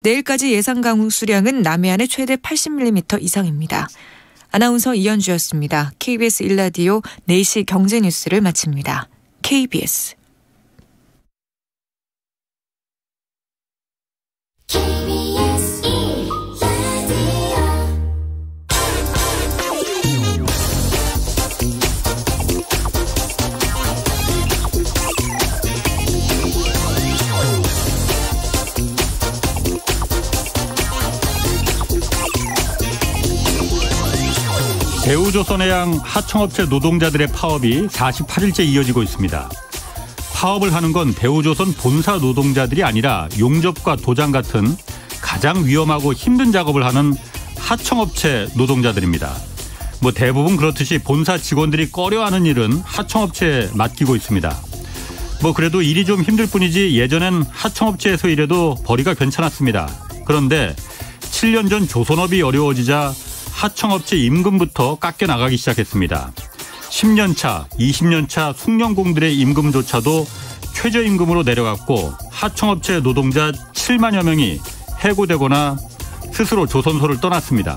내일까지 예상 강수량은 남해안에 최대 80mm 이상입니다. 아나운서 이현주였습니다. KBS 1라디오 4시 경제뉴스를 마칩니다. KBS 대우조선해양 하청업체 노동자들의 파업이 48일째 이어지고 있습니다. 파업을 하는 건 대우조선 본사 노동자들이 아니라 용접과 도장 같은 가장 위험하고 힘든 작업을 하는 하청업체 노동자들입니다. 대부분 그렇듯이 본사 직원들이 꺼려하는 일은 하청업체에 맡기고 있습니다. 그래도 일이 좀 힘들 뿐이지 예전엔 하청업체에서 일해도 벌이가 괜찮았습니다. 그런데 7년 전 조선업이 어려워지자 하청업체 임금부터 깎여 나가기 시작했습니다. 10년 차, 20년 차 숙련공들의 임금조차도 최저임금으로 내려갔고 하청업체 노동자 7만여 명이 해고되거나 스스로 조선소를 떠났습니다.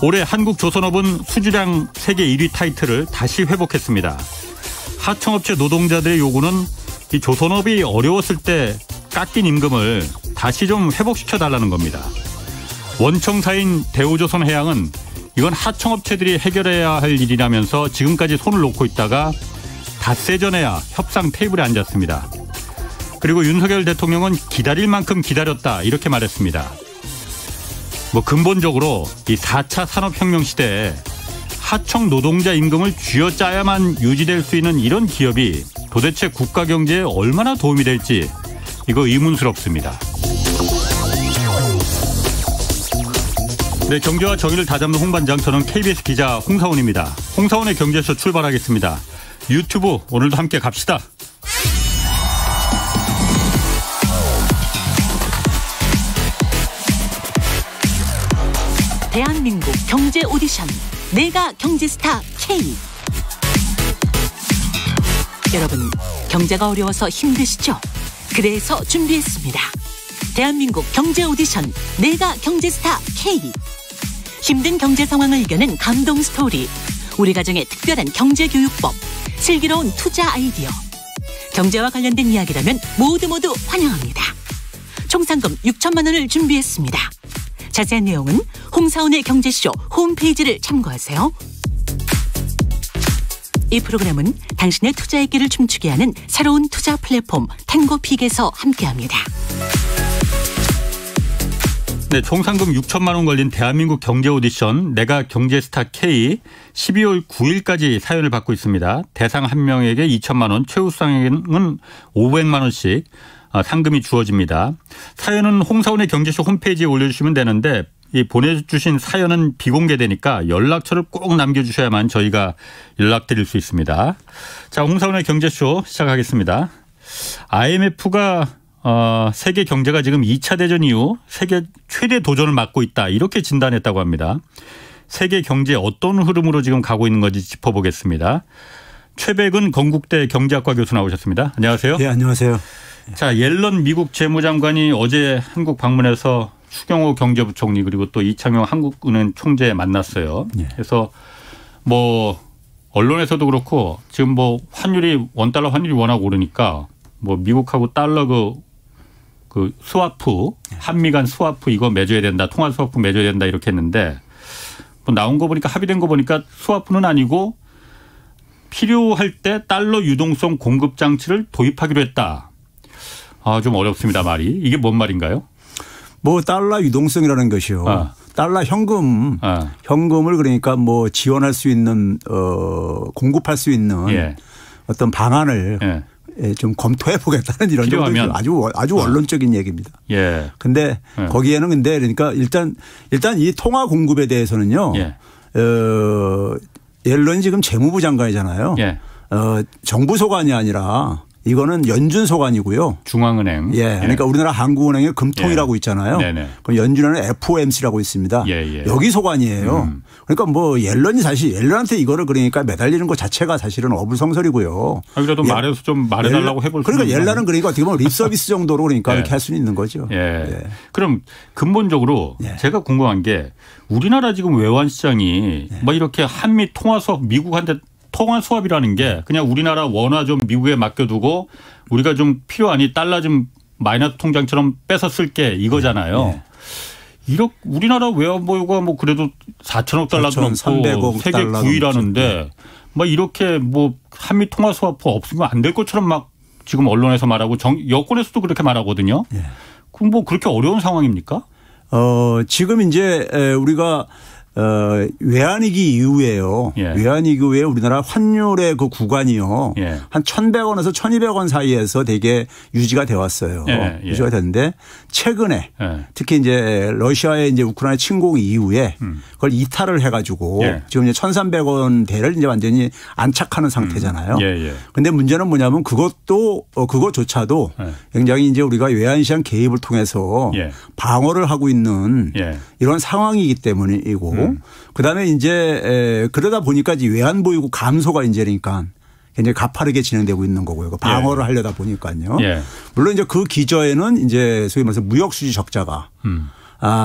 올해 한국조선업은 수주량 세계 1위 타이틀을 다시 회복했습니다. 하청업체 노동자들의 요구는 이 조선업이 어려웠을 때 깎인 임금을 다시 좀 회복시켜달라는 겁니다. 원청사인 대우조선해양은 이건 하청업체들이 해결해야 할 일이라면서 지금까지 손을 놓고 있다가 닷새 전에야 협상 테이블에 앉았습니다. 그리고 윤석열 대통령은 기다릴 만큼 기다렸다 이렇게 말했습니다. 근본적으로 이 4차 산업혁명 시대에 하청 노동자 임금을 쥐어짜야만 유지될 수 있는 이런 기업이 도대체 국가 경제에 얼마나 도움이 될지 이거 의문스럽습니다. 네, 경제와 정의를 다잡는 홍반장, 저는 KBS 기자 홍사원입니다. 홍사원의 경제쇼 출발하겠습니다. 유튜브 오늘도 함께 갑시다. 대한민국 경제 오디션 내가 경제스타 K. 여러분, 경제가 어려워서 힘드시죠? 그래서 준비했습니다. 대한민국 경제 오디션 내가 경제스타 K. 힘든 경제 상황을 이겨낸 감동 스토리, 우리 가정의 특별한 경제교육법, 슬기로운 투자 아이디어. 경제와 관련된 이야기라면 모두 환영합니다. 총 상금 6천만 원을 준비했습니다. 자세한 내용은 홍사원의 경제쇼 홈페이지를 참고하세요. 이 프로그램은 당신의 투자의 길을 춤추게 하는 새로운 투자 플랫폼 탱고픽에서 함께합니다. 네, 총 상금 6천만 원 걸린 대한민국 경제 오디션 내가 경제스타 K 12월 9일까지 사연을 받고 있습니다. 대상 한 명에게 2천만 원, 최우수상에게는 500만 원씩 상금이 주어집니다. 사연은 홍사원의 경제쇼 홈페이지에 올려주시면 되는데 이 보내주신 사연은 비공개되니까 연락처를 꼭 남겨주셔야만 저희가 연락드릴 수 있습니다. 자, 홍사원의 경제쇼 시작하겠습니다. IMF가 세계 경제가 지금 2차 대전 이후 세계 최대 도전을 맞고 있다 이렇게 진단했다고 합니다. 세계 경제 어떤 흐름으로 지금 가고 있는 건지 짚어보겠습니다. 최백은 건국대 경제학과 교수 나오셨습니다. 안녕하세요. 네, 안녕하세요. 자, 옐런 미국 재무장관이 어제 한국 방문해서 추경호 경제부총리 그리고 또 이창용 한국은행 총재 만났어요. 네. 그래서 언론에서도 그렇고 지금 원달러 환율이 워낙 오르니까 미국하고 달러 그 스와프, 한미 간 스와프 이거 맺어야 된다. 통화 스와프 맺어야 된다 이렇게 했는데 나온 거 보니까 합의된 거 보니까 스와프는 아니고 필요할 때 달러 유동성 공급 장치를 도입하기로 했다. 좀 어렵습니다, 말이. 이게 뭔 말인가요? 달러 유동성이라는 것이요. 달러 현금을 그러니까 지원할 수 있는 공급할 수 있는 어떤 방안을 좀 검토해 보겠다는 이런 정도 아주 원론적인 얘기입니다. 근데 거기에는 그러니까 일단 이 통화 공급에 대해서는요. 옐런이 지금 재무부 장관이잖아요. 정부 소관이 아니라 이거는 연준소관이고요. 중앙은행. 예. 그러니까 우리나라 한국은행에 금통이라고 있잖아요. 네네. 그럼 연준에는 FOMC라고 있습니다. 예. 여기 소관이에요. 그러니까 뭐 옐런이 사실 옐런한테 이거를 그러니까 매달리는 것 자체가 사실은 어불성설이고요. 그래도 말해서 좀 말해달라고 해볼 수 그러니까 옐런은 그러니까 어떻게 보면 립서비스 정도로 그러니까 이렇게 할 수는 있는 거죠. 그럼 근본적으로 제가 궁금한 게 우리나라 지금 외환 시장이 뭐 이렇게 한미 통화 수합 미국한테 통화 수합이라는 게 그냥 우리나라 원화 좀 미국에 맡겨두고 우리가 좀 필요하니 달러 좀 마이너스 통장처럼 뺏어 쓸게 이거잖아요. 이렇게 우리나라 외환 보유가 뭐 그래도 4천억 달러도 넘고 세계 9위라는데 뭐 이렇게 뭐 한미 통화 수합 없으면 안 될 것처럼 막 지금 언론에서 말하고 여권에서도 그렇게 말하거든요. 그럼 뭐 그렇게 어려운 상황입니까? 지금 이제 우리가 외환위기 이후에요. 외환위기 이후에 우리나라 환율의 그 구간이요. 한 1,100원에서 1,200원 사이에서 되게 유지가 되어 왔어요. 유지가 됐는데 최근에 특히 이제 러시아의 이제 우크라이나 침공 이후에 그걸 이탈을 해가지고 지금 이제 1,300원 대를 이제 완전히 안착하는 상태잖아요. 그런데 문제는 뭐냐면 그것조차도 굉장히 이제 우리가 외환시장 개입을 통해서 방어를 하고 있는 이런 상황이기 때문이고 그다음에 이제 그러다 보니까 이제 외환 보유고 감소가 이제 그러니까 굉장히 가파르게 진행되고 있는 거고요. 방어를 하려다 보니까요. 물론 이제 그 기저에는 이제 소위 말해서 무역 수지 적자가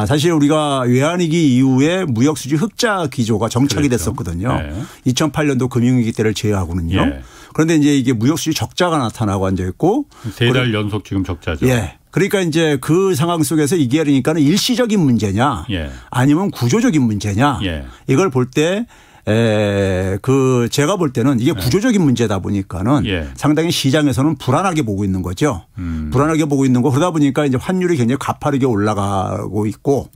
사실 우리가 외환위기 이후에 무역 수지 흑자 기조가 정착이 됐었거든요. 2008년도 금융위기 때를 제외하고는요. 그런데 이제 이게 무역 수지 적자가 나타나고 앉아 있고 3달 연속 지금 적자죠. 그러니까 이제 그 상황 속에서 이게 그러니까는 일시적인 문제냐 아니면 구조적인 문제냐 이걸 볼 때 제가 볼 때는 이게 구조적인 문제다 보니까는 상당히 시장에서는 불안하게 보고 있는 거죠. 불안하게 보고 있는 거 그러다 보니까 이제 환율이 굉장히 가파르게 올라가고 있고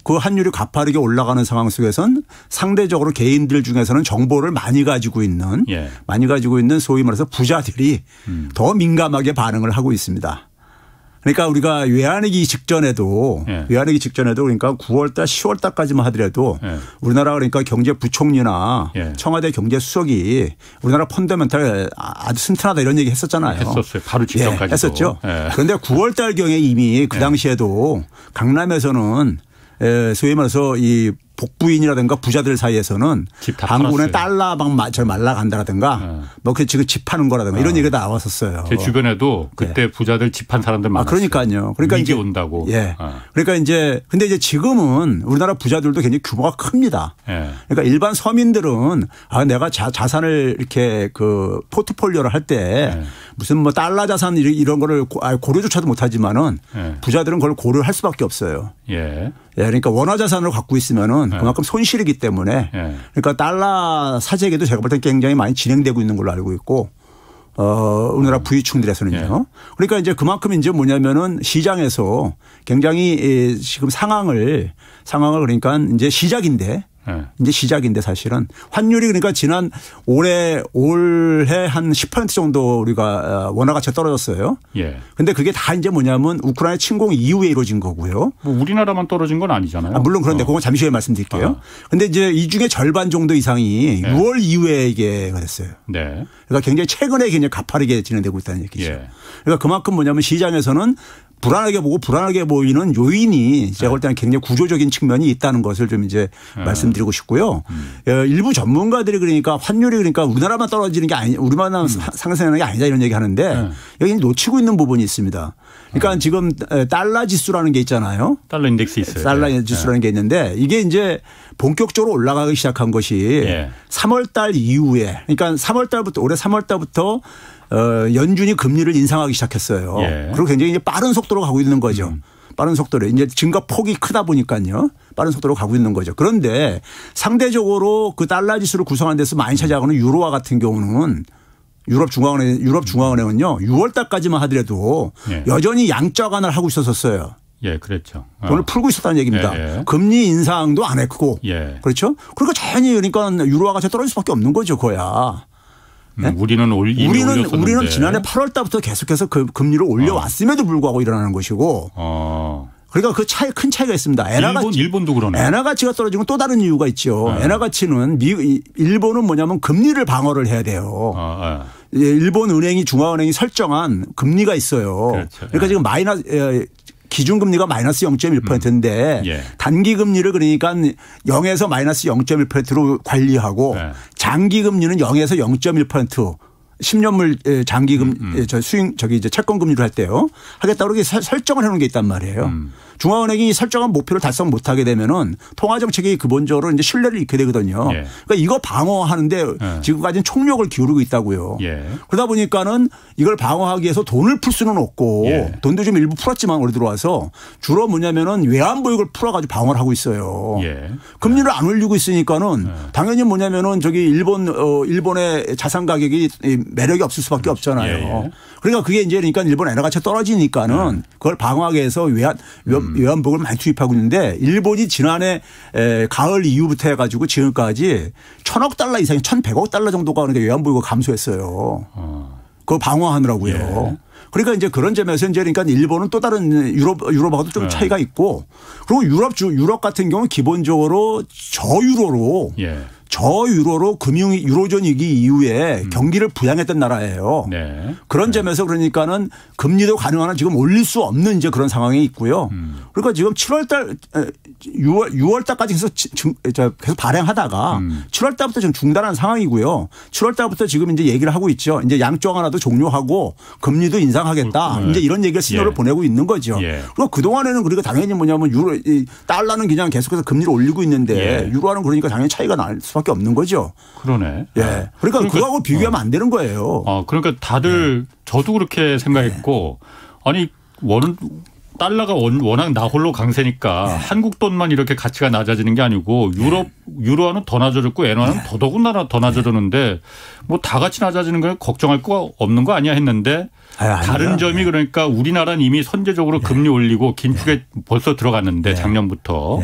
그 환율이 가파르게 올라가는 상황 속에서는 상대적으로 개인들 중에서는 정보를 많이 가지고 있는 소위 말해서 부자들이 더 민감하게 반응을 하고 있습니다. 그러니까 우리가 외환위기 직전에도 그러니까 9월 달 10월 달까지만 하더라도 우리나라 그러니까 경제부총리나 청와대 경제수석이 우리나라 펀더멘탈 아주 튼튼하다 이런 얘기 했었잖아요. 했었어요. 바로 직전까지도. 했었죠. 그런데 9월 달 경에 이미 그 당시에도 강남에서는 소위 말해서 이 복부인이라든가 부자들 사이에서는 한국은 달러 막 말라간다라든가 뭐 그 지금 집 파는 거라든가 이런 얘기가 나왔었어요. 제 주변에도 그때 부자들 집 판 사람들 많았어요. 그러니까요. 그러니까 위기 온다고. 그러니까 이제 근데 이제 지금은 우리나라 부자들도 굉장히 규모가 큽니다. 그러니까 일반 서민들은 내가 자산을 이렇게 그 포트폴리오를 할 때 무슨 뭐 달러 자산 이런 거를 고려조차도 못하지만은 부자들은 그걸 고려할 수밖에 없어요. 그러니까 원화 자산을 갖고 있으면은 그만큼 손실이기 때문에 그러니까 달러 사재기도 제가 볼 때 굉장히 많이 진행되고 있는 걸로 알고 있고 우리나라 부유층들에서는요. 그러니까 이제 그만큼 이제 뭐냐면은 시장에서 굉장히 지금 상황을 그러니까 이제 시작인데 이제 시작인데 사실은 환율이 그러니까 지난 올해 한 10% 정도 우리가 원화 가치가 떨어졌어요. 그런데 그게 다 이제 뭐냐면 우크라이나 침공 이후에 이루어진 거고요. 뭐 우리나라만 떨어진 건 아니잖아요. 물론 그런데 그건 잠시 후에 말씀드릴게요. 그런데 이제 이 중에 절반 정도 이상이 6월 이후에 이게 됐어요. 그러니까 굉장히 최근에 굉장히 가파르게 진행되고 있다는 얘기죠. 그러니까 그만큼 뭐냐면 시장에서는 불안하게 보이는 요인이 제가 볼 때는 굉장히 구조적인 측면이 있다는 것을 좀 이제 말씀드리고 싶고요. 일부 전문가들이 그러니까 환율이 그러니까 우리나라만 떨어지는 게 우리나라만 상승하는 게 아니다 이런 얘기 하는데 여기 놓치고 있는 부분이 있습니다. 그러니까 지금 달러 지수라는 게 있잖아요. 달러 인덱스 있어요. 달러 지수라는 게 있는데 이게 이제 본격적으로 올라가기 시작한 것이 3월 달 이후에 그러니까 올해 3월 달부터 연준이 금리를 인상하기 시작했어요. 그리고 굉장히 이제 빠른 속도로 가고 있는 거죠. 빠른 속도로 이제 증가 폭이 크다 보니까요. 빠른 속도로 가고 있는 거죠. 그런데 상대적으로 그 달러 지수를 구성하는 데서 많이 차지하고는 유로화 같은 경우는 유럽 중앙은행은요 6월 달까지만 하더라도 여전히 양적 완화를 하고 있었어요. 그랬죠. 돈을 풀고 있었다는 얘기입니다. 금리 인상도 안 했고. 그렇죠. 그러니까 자연히 그러니까 유로화가 떨어질 수밖에 없는 거죠. 그거야. 우리는 지난해 8월 달부터 계속해서 그 금리를 올려왔음에도 불구하고 일어나는 것이고. 그러니까 그 큰 차이가 있습니다. 일본도 그러네. 엔화 가치가 떨어지는 또 다른 이유가 있죠. 엔화 가치는 일본은 뭐냐면 금리를 방어를 해야 돼요. 일본 은행이 중앙은행이 설정한 금리가 있어요. 그렇죠. 그러니까 지금 기준금리가 마이너스 0.1%인데 단기금리를 그러니까 0에서 마이너스 0.1%로 관리하고 장기금리는 0에서 0.1% 10년물 장기금 이제 채권 금리를 할 때요. 하겠다고 이렇게 설정을 해 놓은 게 있단 말이에요. 중앙은행이 설정한 목표를 달성 못 하게 되면은 통화 정책이 기본적으로 이제 신뢰를 잃게 되거든요. 그러니까 이거 방어하는데 지금까지는 총력을 기울이고 있다고요. 그러다 보니까는 이걸 방어하기 위해서 돈을 풀 수는 없고 돈도 좀 일부 풀었지만 올해 들어와서 주로 뭐냐면은 외환 보유고를 풀어가지고 방어를 하고 있어요. 금리를 안 올리고 있으니까는 당연히 뭐냐면은 저기 일본의 자산 가격이 매력이 없을 수밖에 없잖아요. 그러니까 그게 이제 그러니까 일본 엔화 가치가 떨어지니까는 그걸 방어하기 위해서 외환보고를 많이 투입하고 있는데 일본이 지난해 가을 이후부터 해가지고 지금까지 1,000억 달러 이상이 1,100억 달러 정도가 그러니까 외환보고가 감소했어요. 그거 방어하느라고요. 그러니까 이제 그런 점에서 이제 그러니까 일본은 또 다른 유럽하고도 좀 차이가 있고 그리고 유럽 같은 경우는 기본적으로 저유로로 유로존 위기 이후에 경기를 부양했던 나라예요. 그런 점에서 그러니까는 금리도 가능한 지금 올릴 수 없는 이제 그런 상황에 있고요. 그러니까 지금 6월 달까지 계속 발행하다가 7월 달부터 지금 중단한 상황이고요. 7월 달부터 지금 이제 얘기를 하고 있죠. 이제 양쪽 하나도 종료하고 금리도 인상하겠다. 이제 이런 얘기를 신호를 보내고 있는 거죠. 그리고 그동안에는 그러니까 당연히 뭐냐면 달러는 그냥 계속해서 금리를 올리고 있는데 유로화는 그러니까 당연히 차이가 날 수밖에 없는 거죠. 그러네. 그러니까 그거하고 비교하면 안 되는 거예요. 그러니까 다들 저도 그렇게 생각했고 아니 달러가 워낙 나홀로 강세니까 한국 돈만 이렇게 가치가 낮아지는 게 아니고 유로화는 더 낮아졌고 엔화는 더더군다나 더 낮아졌는데 뭐 다 같이 낮아지는 건 걱정할 거 없는 거 아니야 했는데 다른 점이 그러니까 우리나라는 이미 선제적으로 금리 올리고 긴축에 벌써 들어갔는데 작년부터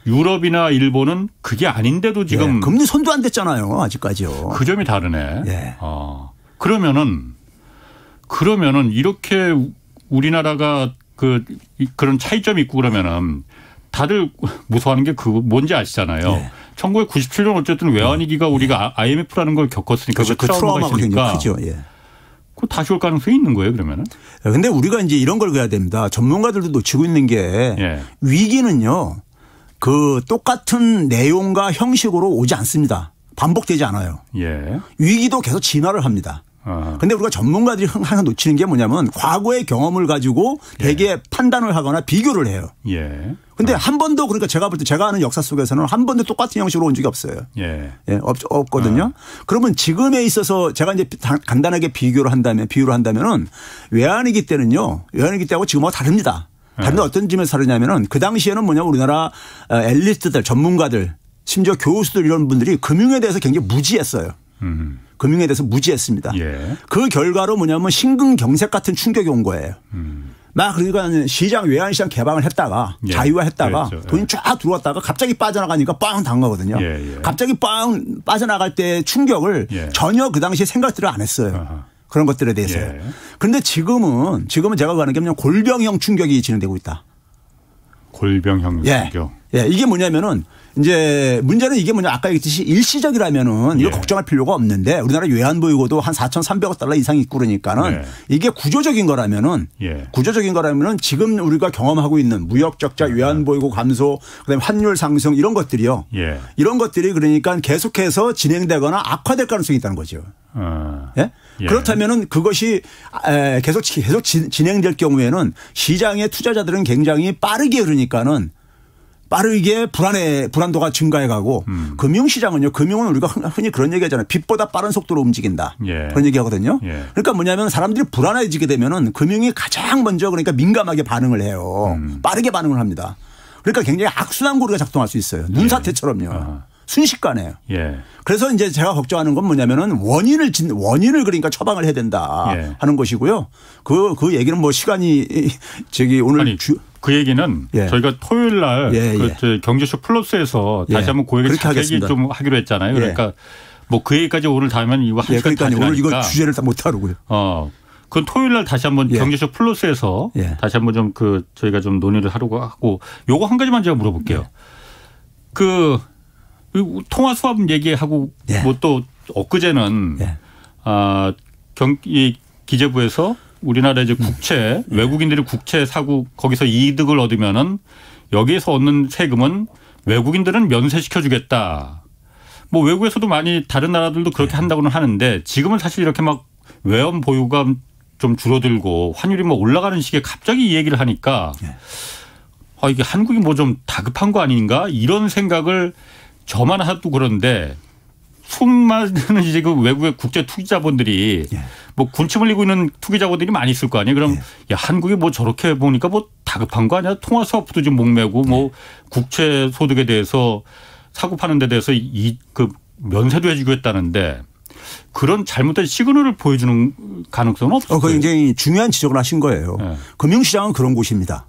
유럽이나 일본은 그게 아닌데도 지금 금리 손도 안 댔잖아요. 아직까지요. 그 점이 다르네. 그러면은 이렇게 우리나라가 그런 차이점이 있고 그러면은 다들 무서워하는 게 뭔지 아시잖아요. 1997년 어쨌든 외환위기가 우리가 IMF라는 걸 겪었으니까 그 트라우마가 굉장히 크죠. 그 다시 올 가능성이 있는 거예요, 그러면은? 그런데 우리가 이제 이런 걸 해야 됩니다. 전문가들도 놓치고 있는 게 위기는요. 그 똑같은 내용과 형식으로 오지 않습니다. 반복되지 않아요. 위기도 계속 진화를 합니다. 그런데 우리가 전문가들이 항상 놓치는 게 뭐냐면 과거의 경험을 가지고 되게 판단을 하거나 비교를 해요. 그런데 한 번도 그러니까 제가 볼 때 제가 아는 역사 속에서는 한 번도 똑같은 형식으로 온 적이 없어요. 없거든요. 그러면 지금에 있어서 제가 이제 간단하게 비유를 한다면은 외환위기 때는요. 외환위기 때하고 지금하고 다릅니다. 다른데 어떤 점에서 다르냐면은 그 당시에는 뭐냐면 우리나라 엘리트들 전문가들 심지어 교수들 이런 분들이 금융에 대해서 굉장히 무지했어요. 금융에 대해서 무지했습니다. 그 결과로 뭐냐면 심근경색 같은 충격이 온 거예요. 막 그러니까 외환시장 개방을 했다가 자유화했다가 돈이 쫙 들어왔다가 갑자기 빠져나가니까 빵 당하거든요. 갑자기 빵 빠져나갈 때 충격을 전혀 그 당시에 생각들을 안 했어요. 그런 것들에 대해서요. 그런데 지금은 제가 가는 게 그냥 골병형 충격이 진행되고 있다. 골병형 충격. 이게 뭐냐면은 이제 문제는 이게 뭐냐 아까 얘기했듯이 일시적이라면은 이거 걱정할 필요가 없는데 우리나라 외환보유고도 한 4,300억 달러 이상 있고 그러니까는 이게 구조적인 거라면은 지금 우리가 경험하고 있는 무역 적자, 외환보유고 감소, 그다음에 환율 상승 이런 것들이요. 이런 것들이 그러니까 계속해서 진행되거나 악화될 가능성이 있다는 거죠. 그렇다면은 그것이 계속 진행될 경우에는 시장의 투자자들은 굉장히 빠르게 불안도가 증가해가고 금융시장은요. 금융은 우리가 흔히 그런 얘기하잖아요. 빛보다 빠른 속도로 움직인다. 그런 얘기하거든요. 그러니까 뭐냐면 사람들이 불안해지게 되면은 금융이 가장 먼저 그러니까 민감하게 반응을 해요. 빠르게 반응을 합니다. 그러니까 굉장히 악순환 고리가 작동할 수 있어요. 눈사태처럼요. 순식간에요. 그래서 이제 제가 걱정하는 건 뭐냐면은 원인을 그러니까 처방을 해야 된다 하는 것이고요. 그 얘기는 뭐 시간이 오늘 그 얘기는 저희가 토요일 날 경제쇼 플러스에서 다시 한번 그 얘기 좀 하기로 했잖아요. 그러니까 뭐 그 얘기까지 오늘 다 하면 이거 한 시간 그러니까 오늘 이거 주제를 다 못 다루고요. 그건 토요일 날 다시 한번 경제쇼 플러스에서 다시 한번 좀 저희가 좀 논의를 하고 요거 한 가지만 제가 물어볼게요. 통화 수합 얘기하고 뭐 또 엊그제는 이 기재부에서 우리나라 이제 국채 외국인들이 국채 사고 거기서 이득을 얻으면은 여기에서 얻는 세금은 외국인들은 면세시켜 주겠다. 뭐 외국에서도 많이 다른 나라들도 그렇게 한다고는 하는데 지금은 사실 이렇게 막 외환 보유가 좀 줄어들고 환율이 뭐 올라가는 시기에 갑자기 이 얘기를 하니까 이게 한국이 뭐 좀 다급한 거 아닌가 이런 생각을 저만 하도 그런데 수많은 이제 그 외국의 국제 투기자본들이 뭐 군침 흘리고 있는 투기자본들이 많이 있을 거 아니에요. 그럼 야 한국이 뭐 저렇게 보니까 뭐 다급한 거 아니야? 통화 수화부도 지금 목매고 뭐 국채 소득에 대해서 사고 파는 데 대해서 그 면세도 해주겠다는데 그런 잘못된 시그널을 보여주는 가능성은 없어요. 그거 굉장히 중요한 지적을 하신 거예요. 금융시장은 그런 곳입니다.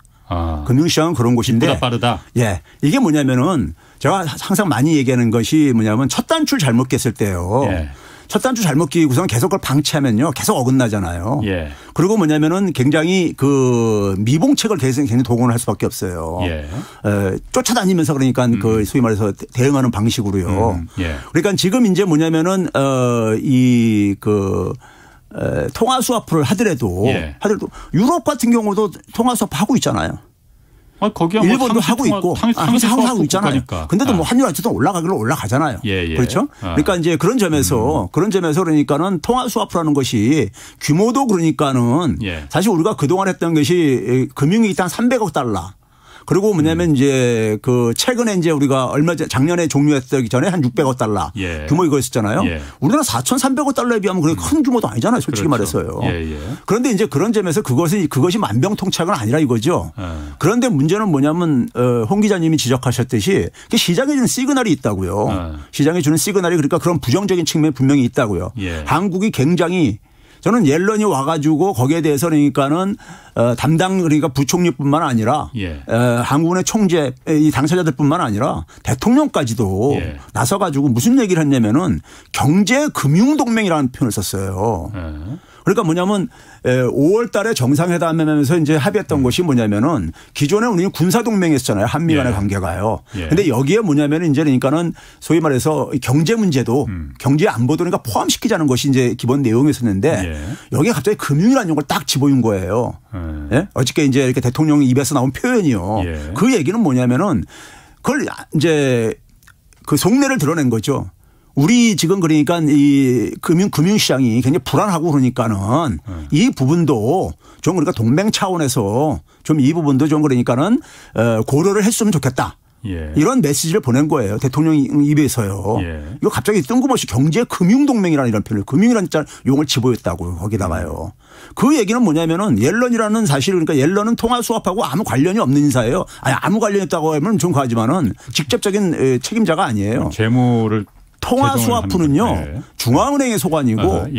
금융시장은 그런 곳인데. 보다 빠르다. 예. 이게 뭐냐면은 제가 항상 많이 얘기하는 것이 뭐냐면 첫 단추를 잘못 꼈을 때요. 예. 첫 단추 잘못 끼고선 계속 그걸 방치하면요. 계속 어긋나잖아요. 예. 그리고 뭐냐면은 굉장히 그 미봉책을 굉장히 동원을 할 수밖에 없어요. 예. 쫓아다니면서 그러니까 그 소위 말해서 대응하는 방식으로요. 예. 그러니까 지금 이제 뭐냐면은 통화 수화풀을 하더라도 유럽 같은 경우도 통화 수화풀 하고 있잖아요. 거기야 일본도 뭐 하고 있고 항상 하고 있잖아요. 근데도 뭐 환율 어쨌든 올라가잖아요. 그렇죠? 그러니까 이제 그런 점에서 그러니까는 통화 수화풀하는 것이 규모도 그러니까는 사실 우리가 그동안 했던 것이 금융이 일단 300억 달러. 그리고 뭐냐면 이제 그 최근에 이제 우리가 작년에 종료했기 전에 한 600억 달러 규모 이거였었잖아요. 우리나라 4,300억 달러에 비하면 그렇게 큰 규모도 아니잖아요. 솔직히 말해서요. 그런데 이제 그런 점에서 그것이 만병통치약은 아니라 이거죠. 그런데 문제는 뭐냐면 홍 기자님이 지적하셨듯이 시장에 주는 시그널이 있다고요. 시장에 주는 시그널이 그러니까 그런 부정적인 측면이 분명히 있다고요. 한국이 굉장히 저는 옐런이 와가지고 거기에 대해서 그러니까는 담당 그러니까 부총리뿐만 아니라 한국은행 총재 이 당사자들뿐만 아니라 대통령까지도 나서가지고 무슨 얘기를 했냐면은 경제금융동맹이라는 표현을 썼어요. 그러니까 뭐냐면 5월 달에 정상회담하면서 이제 합의했던 것이 뭐냐면은 기존에 우리는 군사동맹이었잖아요. 한미 간의 관계가요. 근데 여기에 뭐냐면 이제 그러니까는 소위 말해서 경제 문제도 경제 안보도 그러니까 포함시키자는 것이 이제 기본 내용이었었는데 여기에 갑자기 금융이라는 용어를 딱 집어준 거예요. 어저께 이제 이렇게 대통령 입에서 나온 표현이요. 그 얘기는 뭐냐면은 그걸 이제 그 속내를 드러낸 거죠. 우리 지금 그러니까 이 금융시장이 굉장히 불안하고 그러니까는 이 부분도 좀 그러니까 동맹 차원에서 좀 이 부분도 좀 그러니까는 고려를 했으면 좋겠다. 이런 메시지를 보낸 거예요. 대통령 입에서요. 이거 갑자기 뜬금없이 경제금융동맹이라는 이런 표현을 금융이라는 용어를 집어였다고 거기다가요. 그 얘기는 뭐냐면은 옐런이라는 사실 그러니까 옐런은 통화 수합하고 아무 관련이 없는 인사예요. 아무 관련이 있다고 하면 좀 과하지만은 직접적인 책임자가 아니에요. 재무를 통화 수화풀은요 중앙은행의 소관이고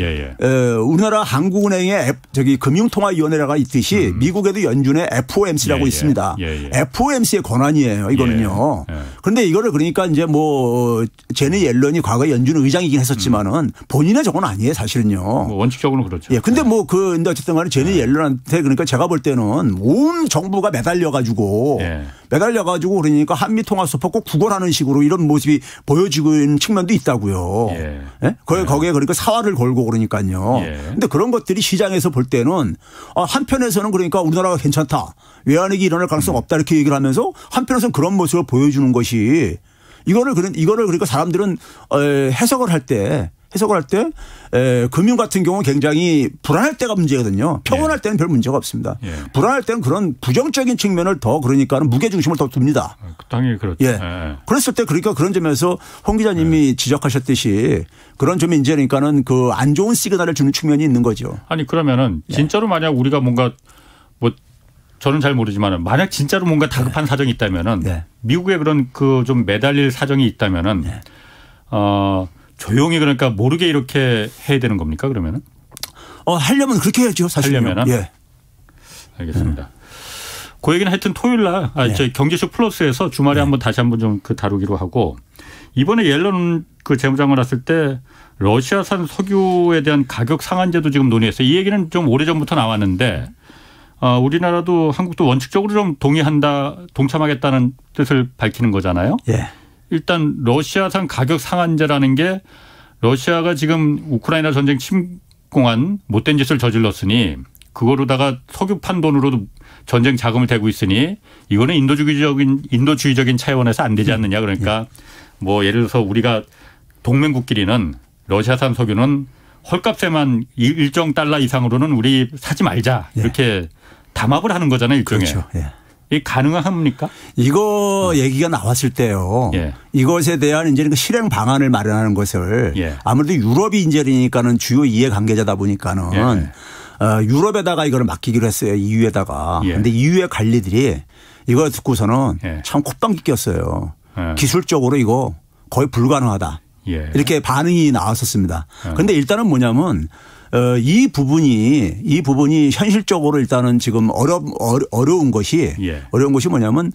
우리나라 한국은행의 금융통화위원회가 있듯이 미국에도 연준의 FOMC라고 있습니다. FOMC의 권한이에요. 이거는요. 그런데 이거를 그러니까 이제 뭐 제니 옐런이 과거 연준 의장이긴 했었지만은 본인의 저건 아니에요. 사실은요. 뭐 원칙적으로는 그렇죠. 근데 뭐 근데 어쨌든 간에 제니 옐런한테 그러니까 제가 볼 때는 온 정부가 매달려 가지고 그러니까 한미 통화 수합 꼭 구걸하는 식으로 이런 모습이 보여지고 있는 측면도 있다고요. 거기에 그러니까 사활을 걸고 그러니까요. 그런데 그런 것들이 시장에서 볼 때는 한편에서는 그러니까 우리나라가 괜찮다. 외환위기 일어날 가능성 없다 이렇게 얘기를 하면서 한편에서는 그런 모습을 보여주는 것이 이거를 그러니까 사람들은 해석을 할 때 금융 같은 경우는 굉장히 불안할 때가 문제거든요. 평온할 때는 별 문제가 없습니다. 불안할 때는 그런 부정적인 측면을 더 그러니까는 무게중심을 더 둡니다. 당연히 그렇죠. 그랬을 때 그러니까 그런 점에서 홍 기자님이 지적하셨듯이 그런 점이 이제 그러니까는 그 안 좋은 시그널을 주는 측면이 있는 거죠. 아니 그러면은 진짜로 만약 우리가 뭔가 뭐 저는 잘 모르지만 만약 진짜로 뭔가 다급한 사정이 있다면은 미국의 그런 그 좀 매달릴 사정이 있다면은 조용히 그러니까 모르게 이렇게 해야 되는 겁니까 그러면은? 하려면 그렇게 해야죠 사실. 하려면은? 알겠습니다. 그 얘기는 하여튼 토요일 날 저희 경제쇼 플러스에서 주말에 한번 다시 한번 좀 그 다루기로 하고 이번에 옐런 그 재무장관 왔을 때 러시아산 석유에 대한 가격 상한제도 지금 논의했어요. 이 얘기는 좀 오래전부터 나왔는데 우리나라도 한국도 원칙적으로 좀 동참하겠다는 뜻을 밝히는 거잖아요. 일단 러시아산 가격 상한제라는 게 러시아가 지금 우크라이나 전쟁 공안 못된 짓을 저질렀으니 그거로다가 석유판 돈으로도 전쟁 자금을 대고 있으니 이거는 인도주의적인 차원에서 안 되지 않느냐. 그러니까 뭐 예를 들어서 우리가 동맹국끼리는 러시아산 석유는 헐값에만 일정 달러 이상으로는 우리 사지 말자. 이렇게 담합을 하는 거잖아요. 일종의. 그렇죠. 예. 이게 가능합니까? 이거 얘기가 나왔을 때요. 예. 이것에 대한 이제 실행 방안을 마련하는 것을 아무래도 유럽이 이제 그러니까는 주요 이해 관계자다 보니까는 유럽에다가 이걸 맡기기로 했어요. EU에다가. 그런데 EU의 관리들이 이걸 듣고서는 참 콧방귀 꼈어요. 기술적으로 이거 거의 불가능하다. 이렇게 반응이 나왔었습니다. 그런데 일단은 뭐냐면 이 부분이 현실적으로 일단은 지금 어려운 것이 뭐냐면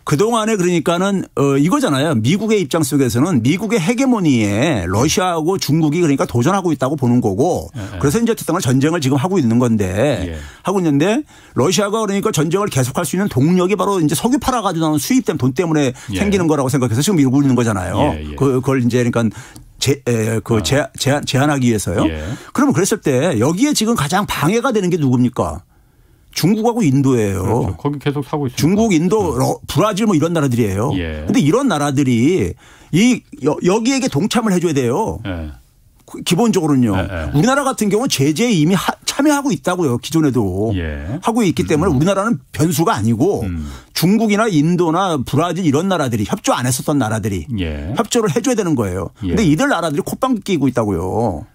그동안에 그러니까는 이거잖아요. 미국의 입장 속에서는 미국의 헤게모니에 러시아하고 중국이 그러니까 도전하고 있다고 보는 거고 그래서 이제 어쨌든 전쟁을 지금 하고 있는 건데 하고 있는데 러시아가 그러니까 전쟁을 계속할 수 있는 동력이 바로 이제 석유 팔아가지고 나오는 수입된 돈 때문에 생기는 거라고 생각해서 지금 이러고 있는 거잖아요. 그걸 이제 그러니까 제한하기 위해서요. 그러면 그랬을 때 여기에 지금 가장 방해가 되는 게 누굽니까? 중국하고 인도예요. 그렇죠. 거기 계속 사고 있습니다. 중국, 인도, 브라질 뭐 이런 나라들이에요. 그런데 이런 나라들이 여기에게 동참을 해줘야 돼요. 기본적으로는요. 우리나라 같은 경우는 제재에 이미 참여하고 있다고요. 기존에도. 하고 있기 때문에 우리나라는 변수가 아니고 중국이나 인도나 브라질 이런 나라들이 협조 안 했었던 나라들이 협조를 해줘야 되는 거예요. 그런데 이들 나라들이 콧방귀 끼고 있다고요.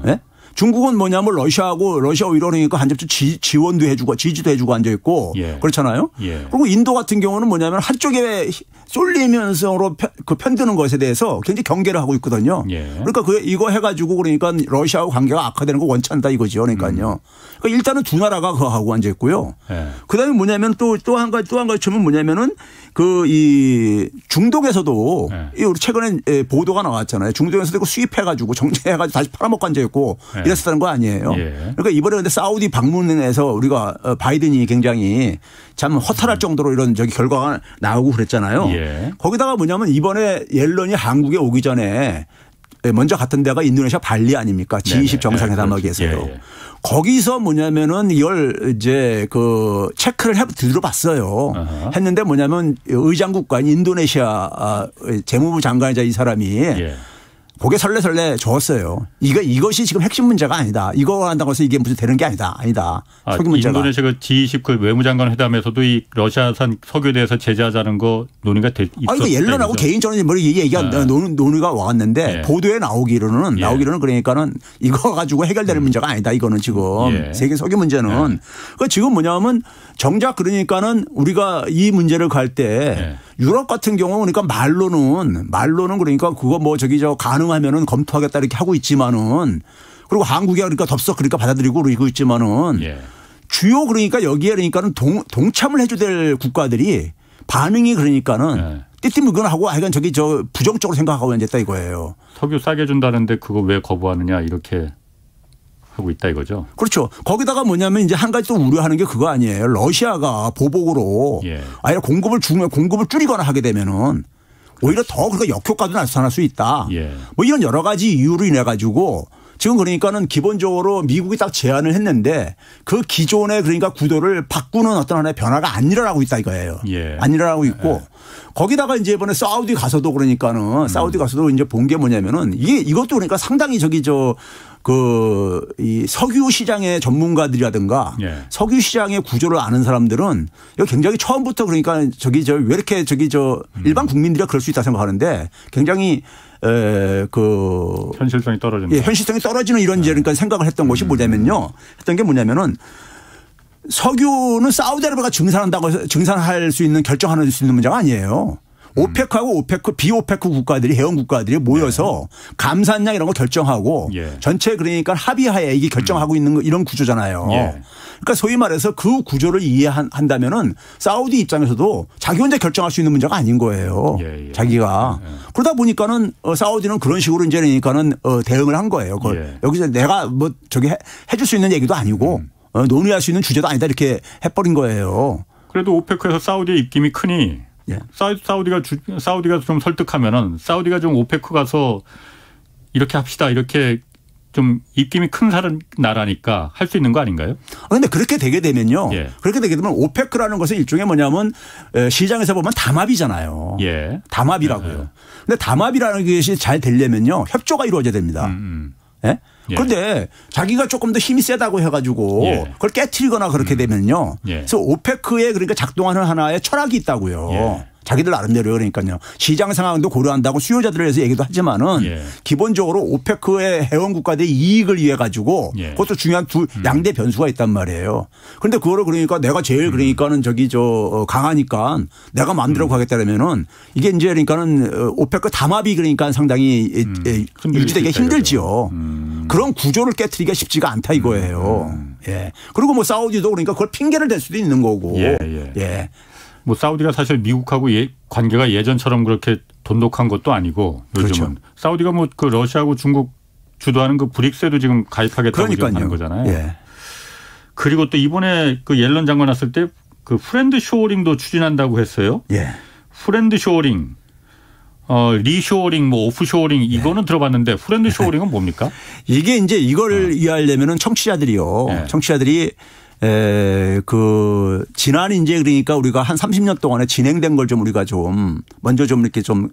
네? 중국은 뭐냐면 러시아 오히려 그러니까 간접적 지원도 해주고 지지도 해주고 앉아 있고 그렇잖아요. 그리고 인도 같은 경우는 뭐냐면 한쪽에 쏠리면서 편드는 것에 대해서 굉장히 경계를 하고 있거든요. 그러니까 이거 해가지고 그러니까 러시아하고 관계가 악화되는 거 원치 않다 이거죠. 그러니까요. 그러니까 일단은 두 나라가 그거 하고 앉아 있고요. 그다음에 뭐냐면 또 한 가지 점은 뭐냐면은 이 중동에서도 우리 최근에 보도가 나왔잖아요. 중동에서도 이거 수입해가지고 정제해가지고 다시 팔아먹고 앉아 있고 이랬었다는 거 아니에요. 그러니까 이번에 근데 사우디 방문에서 우리가 바이든이 굉장히 참 허탈할 정도로 이런 결과가 나오고 그랬잖아요. 거기다가 뭐냐면 이번에 옐런이 한국에 오기 전에 먼저 갔던 데가 인도네시아 발리 아닙니까? G20 정상회담하기에서요. 거기서 뭐냐면은 이걸 이제 체크를 들어봤어요. 했는데 뭐냐면 의장국가인 인도네시아 재무부 장관이자 이 사람이 고개 설레설레 줬어요. 이것이 지금 핵심 문제가 아니다. 이거 한다고 해서 이게 무슨 되는 게 아니다. 석유 문제가. 인도네시아 G20 외무장관 회담에서도 이 러시아산 석유에 대해서 제재하자는 거 논의가 있었다. 이거 옐런하고 개인적으로 얘기가 논의가 왔는데 보도에 나오기로는 그러니까는 이거 가지고 해결되는 문제가 아니다. 이거는 지금 세계 석유 문제는. 그러니까 지금 뭐냐면 정작 그러니까는 우리가 이 문제를 갈 때 유럽 같은 경우 그러니까 말로는 그러니까 그거 가능하면은 검토하겠다 이렇게 하고 있지만은 그리고 한국이 그러니까 덥석 그러니까 받아들이고 그러고 있지만은 주요 그러니까 여기에 그러니까는 동참을 해줘야 될 국가들이 반응이 그러니까는 띠띠무근하고 하여간 부정적으로 생각하고 앉았다 이거예요. 석유 싸게 준다는데 그거 왜 거부하느냐 이렇게 하고 있다 이거죠. 그렇죠. 거기다가 뭐냐면 이제 한 가지 또 우려하는 게 그거 아니에요. 러시아가 보복으로 아니라 공급을 줄이거나 하게 되면은 오히려 더 그러니까 역효과도 나타날 수 있다. 뭐 이런 여러 가지 이유로 인해 가지고 지금 그러니까는 기본적으로 미국이 딱 제안을 했는데 그 기존의 그러니까 구도를 바꾸는 어떤 하나의 변화가 안 일어나고 있다 이거예요. 안 일어나고 있고 거기다가 이제 이번에 사우디 가서도 그러니까는 사우디 가서도 이제 본 게 뭐냐면은 이것도 그러니까 상당히 이 석유 시장의 전문가들이라든가 석유 시장의 구조를 아는 사람들은 이거 굉장히 처음부터 그러니까 왜 이렇게 일반 국민들이 그럴 수 있다 생각하는데 굉장히 현실성이 떨어진다. 현실성이 떨어지는 이런 그러니까 생각을 했던 것이 뭐냐면요. 했던 게 뭐냐면은 석유는 사우디아라비아가 증산할 수 있는 결정할 수 있는 문제가 아니에요. 오페크하고 비오페크 국가들이 회원 국가들이 모여서 감산량 이런 거 결정하고 전체 그러니까 합의하에 이게 결정하고 있는 이런 구조잖아요. 그러니까 소위 말해서 그 구조를 이해한다면은 사우디 입장에서도 자기 혼자 결정할 수 있는 문제가 아닌 거예요. 자기가. 그러다 보니까는 사우디는 그런 식으로 이제 그러니까는 대응을 한 거예요. 여기서 내가 해줄 수 있는 얘기도 아니고 논의할 수 있는 주제도 아니다 이렇게 해버린 거예요. 그래도 오페크에서 사우디의 입김이 크니 사우디가 좀 설득하면은 사우디가 좀 오페크 가서 이렇게 합시다 이렇게 좀 입김이 큰 나라니까 할 수 있는 거 아닌가요? 그런데 그렇게 되게 되면요. 예. 그렇게 되게 되면 오페크라는 것은 일종의 뭐냐면 시장에서 보면 담합이잖아요. 예. 담합이라고요. 근데 담합이라는 것이 잘 되려면요. 협조가 이루어져야 됩니다. 예? 예. 그런데 자기가 조금 더 힘이 세다고 해가지고 예. 그걸 깨트리거나 그렇게 되면요. 예. 그래서 오페크에 그러니까 작동하는 하나의 철학이 있다고요. 예. 자기들 나름대로 그러니까요. 시장 상황도 고려한다고 수요자들에 대해서 얘기도 하지만은 예. 기본적으로 오페크의 회원 국가들의 이익을 위해 가지고 예. 그것도 중요한 양대 변수가 있단 말이에요. 그런데 그거를 그러니까 내가 제일 그러니까는 강하니까 내가 마음대로 가겠다면은 이게 이제 그러니까는 오페크 담합이 그러니까 상당히 유지되기가 힘들지요. 그런 구조를 깨트리기가 쉽지가 않다 이거예요. 예. 그리고 뭐 사우디도 그러니까 그걸 핑계를 댈 수도 있는 거고. 예. 예. 뭐 사우디가 사실 미국하고 관계가 예전처럼 그렇게 돈독한 것도 아니고 요즘은 그렇죠. 사우디가 뭐 그 러시아하고 중국 주도하는 그 브릭스에도 지금 가입하겠다고 지금 하는 거잖아요. 예. 그리고 또 이번에 그 옐런 장관 왔을 때 그 프렌드 쇼어링도 추진한다고 했어요. 예. 프렌드 쇼어링, 리쇼어링, 뭐 오프쇼어링 이거는 들어봤는데 프렌드 쇼어링은 뭡니까? 이게 이제 이걸 이해하려면은 청취자들이요. 예. 청취자들이 지난 이제 그러니까 우리가 한 30년 동안에 진행된 걸 좀 우리가 좀 먼저 좀 이렇게 좀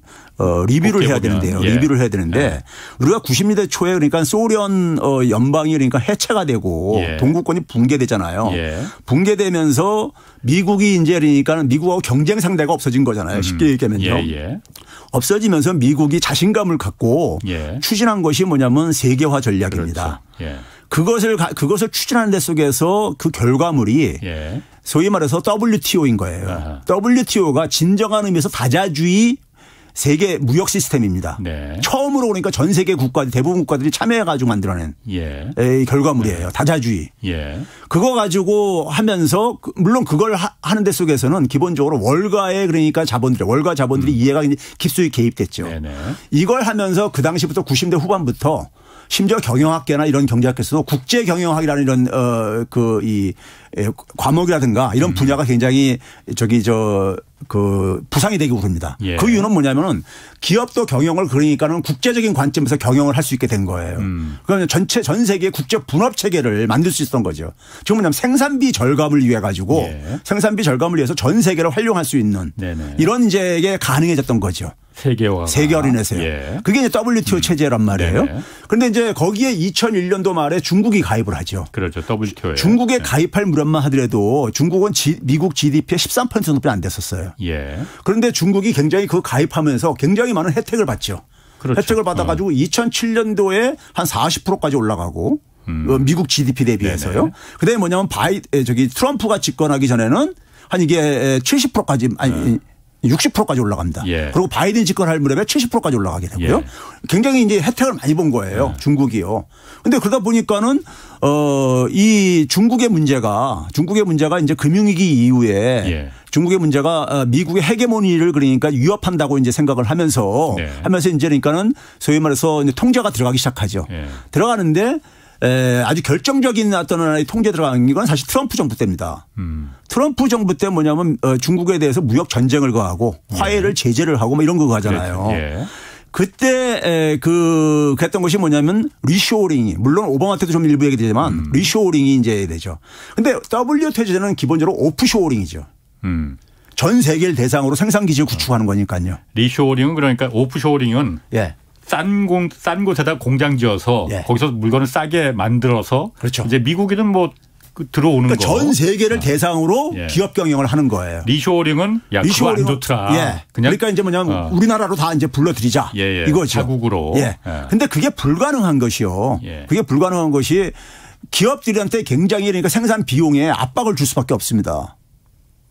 리뷰를 해야 되는데요. 예. 리뷰를 해야 되는데 우리가 90년대 초에 그러니까 소련 연방이 그러니까 해체가 되고 예. 동구권이 붕괴되잖아요. 예. 붕괴되면서 미국이 이제 그러니까 미국하고 경쟁 상대가 없어진 거잖아요. 쉽게 얘기하면요. 예. 없어지면서 미국이 자신감을 갖고 예. 추진한 것이 뭐냐면 세계화 전략입니다. 그렇죠. 예. 그것을 추진하는 데 속에서 그 결과물이 예. 소위 말해서 WTO인 거예요. 아하. WTO가 진정한 의미에서 다자주의 세계 무역 시스템입니다. 네. 처음으로 그러니까 전 세계 대부분 국가들이 참여해가지고 만들어낸 예. 결과물이에요. 다자주의. 예. 그거 가지고 하면서 물론 그걸 하는 데 속에서는 기본적으로 월가 자본들이 이해가 깊숙이 개입됐죠. 네네. 이걸 하면서 그 당시부터 90대 후반부터 심지어 경영학계나 이런 경제학에서도 국제경영학이라는 이런 과목이라든가 이런 분야가 굉장히 부상이 되고 그럽니다. 예. 그 이유는 뭐냐면은 기업도 경영을 그러니까는 국제적인 관점에서 경영을 할 수 있게 된 거예요. 그러면 전 세계 국제 분업 체계를 만들 수 있었던 거죠. 지금 뭐냐면 생산비 절감을 위해 가지고 예. 생산비 절감을 위해서 전 세계를 활용할 수 있는 네네. 이런 이제 가능해졌던 거죠. 세계화로 인해서요. 예. 그게 이제 WTO 체제란 말이에요. 네네. 그런데 이제 거기에 2001년도 말에 중국이 가입을 하죠. 그렇죠. WTO에. 중국에 가입할 무렵만 하더라도 중국은 미국 GDP의 13% 정도밖에 안 됐었어요. 예. 그런데 중국이 굉장히 그 가입하면서 굉장히 많은 혜택을 받죠. 그렇죠. 혜택을 받아가지고 2007년도에 한 40%까지 올라가고 미국 GDP 대비해서요. 네네. 그다음에 뭐냐면 트럼프가 집권하기 전에는 한 이게 70%까지 60%까지 올라갑니다. 예. 그리고 바이든 집권할 무렵에 70%까지 올라가게 되고요. 예. 굉장히 이제 혜택을 많이 본 거예요. 중국이요. 그런데 그러다 보니까는 이 중국의 문제가 이제 금융위기 이후에 예. 중국의 문제가 미국의 헤게모니를 그러니까 위협한다고 이제 생각을 하면서 네. 이제 그러니까는 소위 말해서 이제 통제가 들어가기 시작하죠. 예. 들어가는데 아주 결정적인 어떤 하나의 통제 들어간 건 사실 트럼프 정부 때입니다. 트럼프 정부 때 뭐냐면 중국에 대해서 무역 전쟁을 거하고 화해를 제재를 하고 뭐 이런 거 하잖아요. 예. 그때 그랬던 것이 뭐냐면 리쇼어링이 물론 오바마 때도 좀 일부 얘기되지만 리쇼어링이 이제 되죠. 근데 WTO 체제는 기본적으로 오프쇼어링이죠. 전 세계를 대상으로 생산 기지를 구축하는 거니까요. 리쇼어링은 그러니까 오프쇼어링은 예. 싼 곳에다 공장 지어서 예. 거기서 물건을 싸게 만들어서 그렇죠. 이제 미국에는 뭐 들어오는 그러니까 거. 전 세계를 대상으로 예. 기업 경영을 하는 거예요. 리쇼어링은 그거 안 좋더라. 예. 그냥 그러니까 이제 뭐냐면 우리나라로 다 이제 불러들이자 예. 이거죠. 자국으로. 예. 근데 그게 불가능한 것이요. 예. 그게 불가능한 것이 기업들한테 굉장히 그러니까 생산 비용에 압박을 줄 수밖에 없습니다.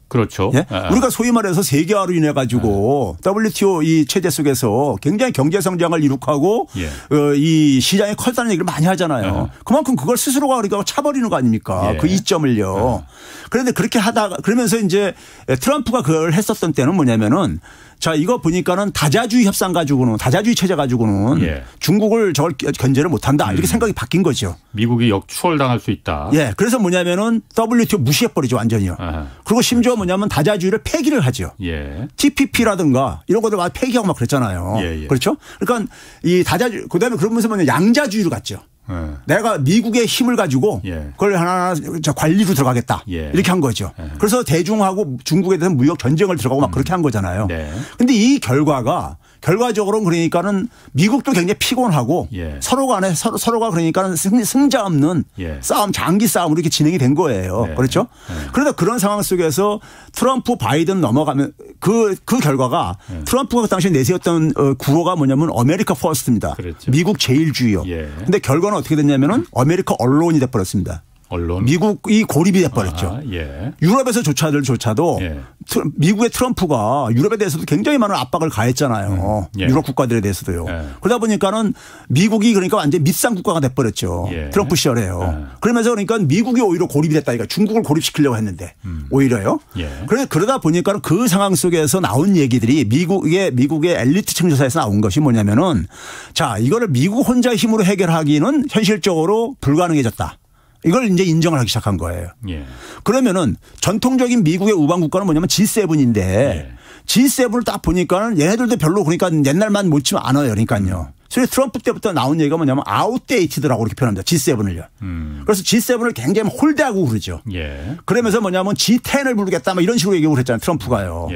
그렇죠. 예? 우리가 소위 말해서 세계화로 인해 가지고 WTO 이 체제 속에서 굉장히 경제 성장을 이룩하고 예. 이 시장이 커졌다는 얘기를 많이 하잖아요. 그만큼 그걸 스스로가 우리가 차버리는 거 아닙니까? 예. 그 이점을요. 그런데 그렇게 하다가 그러면서 이제 트럼프가 그걸 했었던 때는 뭐냐면은 자, 이거 보니까는 다자주의 협상 가지고는 다자주의 체제 가지고는 예. 중국을 저걸 견제를 못 한다. 이렇게 생각이 바뀐 거죠. 미국이 역추월당할 수 있다. 예. 그래서 뭐냐면은 WTO 무시해버리죠. 완전히요. 아하. 그리고 심지어 뭐냐면 다자주의를 폐기를 하죠. 예. TPP라든가 이런 것들 막 폐기하고 막 그랬잖아요. 예. 그렇죠? 그러니까 이 다자주의, 그 다음에 그러면서 뭐냐 양자주의로 갔죠. 내가 미국의 힘을 가지고 그걸 하나하나 관리로 들어가겠다. 이렇게 한 거죠. 그래서 대중하고 중국에 대해서 무역 전쟁을 들어가고 막 그렇게 한 거잖아요. 그런데 이 결과적으로는 그러니까는 미국도 굉장히 피곤하고 서로 간에 서로가 그러니까는 승자 없는 싸움, 장기 싸움으로 이렇게 진행이 된 거예요. 그렇죠? 그런데 그런 상황 속에서 트럼프 바이든 넘어가면 그 결과가 트럼프가 그 당시에 내세웠던 구호가 뭐냐면 아메리카 퍼스트입니다. 그랬죠. 미국 제일주의요. 그런데 결과는 어떻게 됐냐면은 아메리카 언론이 돼버렸습니다. 언론. 미국이 고립이 돼버렸죠. 유럽에서조차도 미국의 트럼프가 유럽에 대해서도 굉장히 많은 압박을 가했잖아요. 유럽 국가들에 대해서도요. 그러다 보니까는 미국이 그러니까 완전 밑상 국가가 돼버렸죠. 트럼프 시절에요. 그러면서 그러니까 미국이 오히려 고립이 됐다. 그러니까 중국을 고립시키려고 했는데 오히려요. 그러다 보니까 그 상황 속에서 나온 얘기들이 미국의 엘리트 층조사에서 나온 것이 뭐냐면은 자, 이거를 미국 혼자 힘으로 해결하기는 현실적으로 불가능해졌다. 이걸 이제 인정을 하기 시작한 거예요. 그러면은 전통적인 미국의 우방 국가는 뭐냐면 G7인데 G7을 딱 보니까는 얘네들도 별로 그러니까 옛날만 못치면 않아요. 그러니까요. 그래서 트럼프 때부터 나온 얘기가 뭐냐면 아웃데이티드라고 이렇게 표현합니다. G7을요. 그래서 G7을 굉장히 홀대하고 그러죠. 그러면서 뭐냐면 G10을 부르겠다 막 이런 식으로 얘기를 했잖아요. 트럼프가요.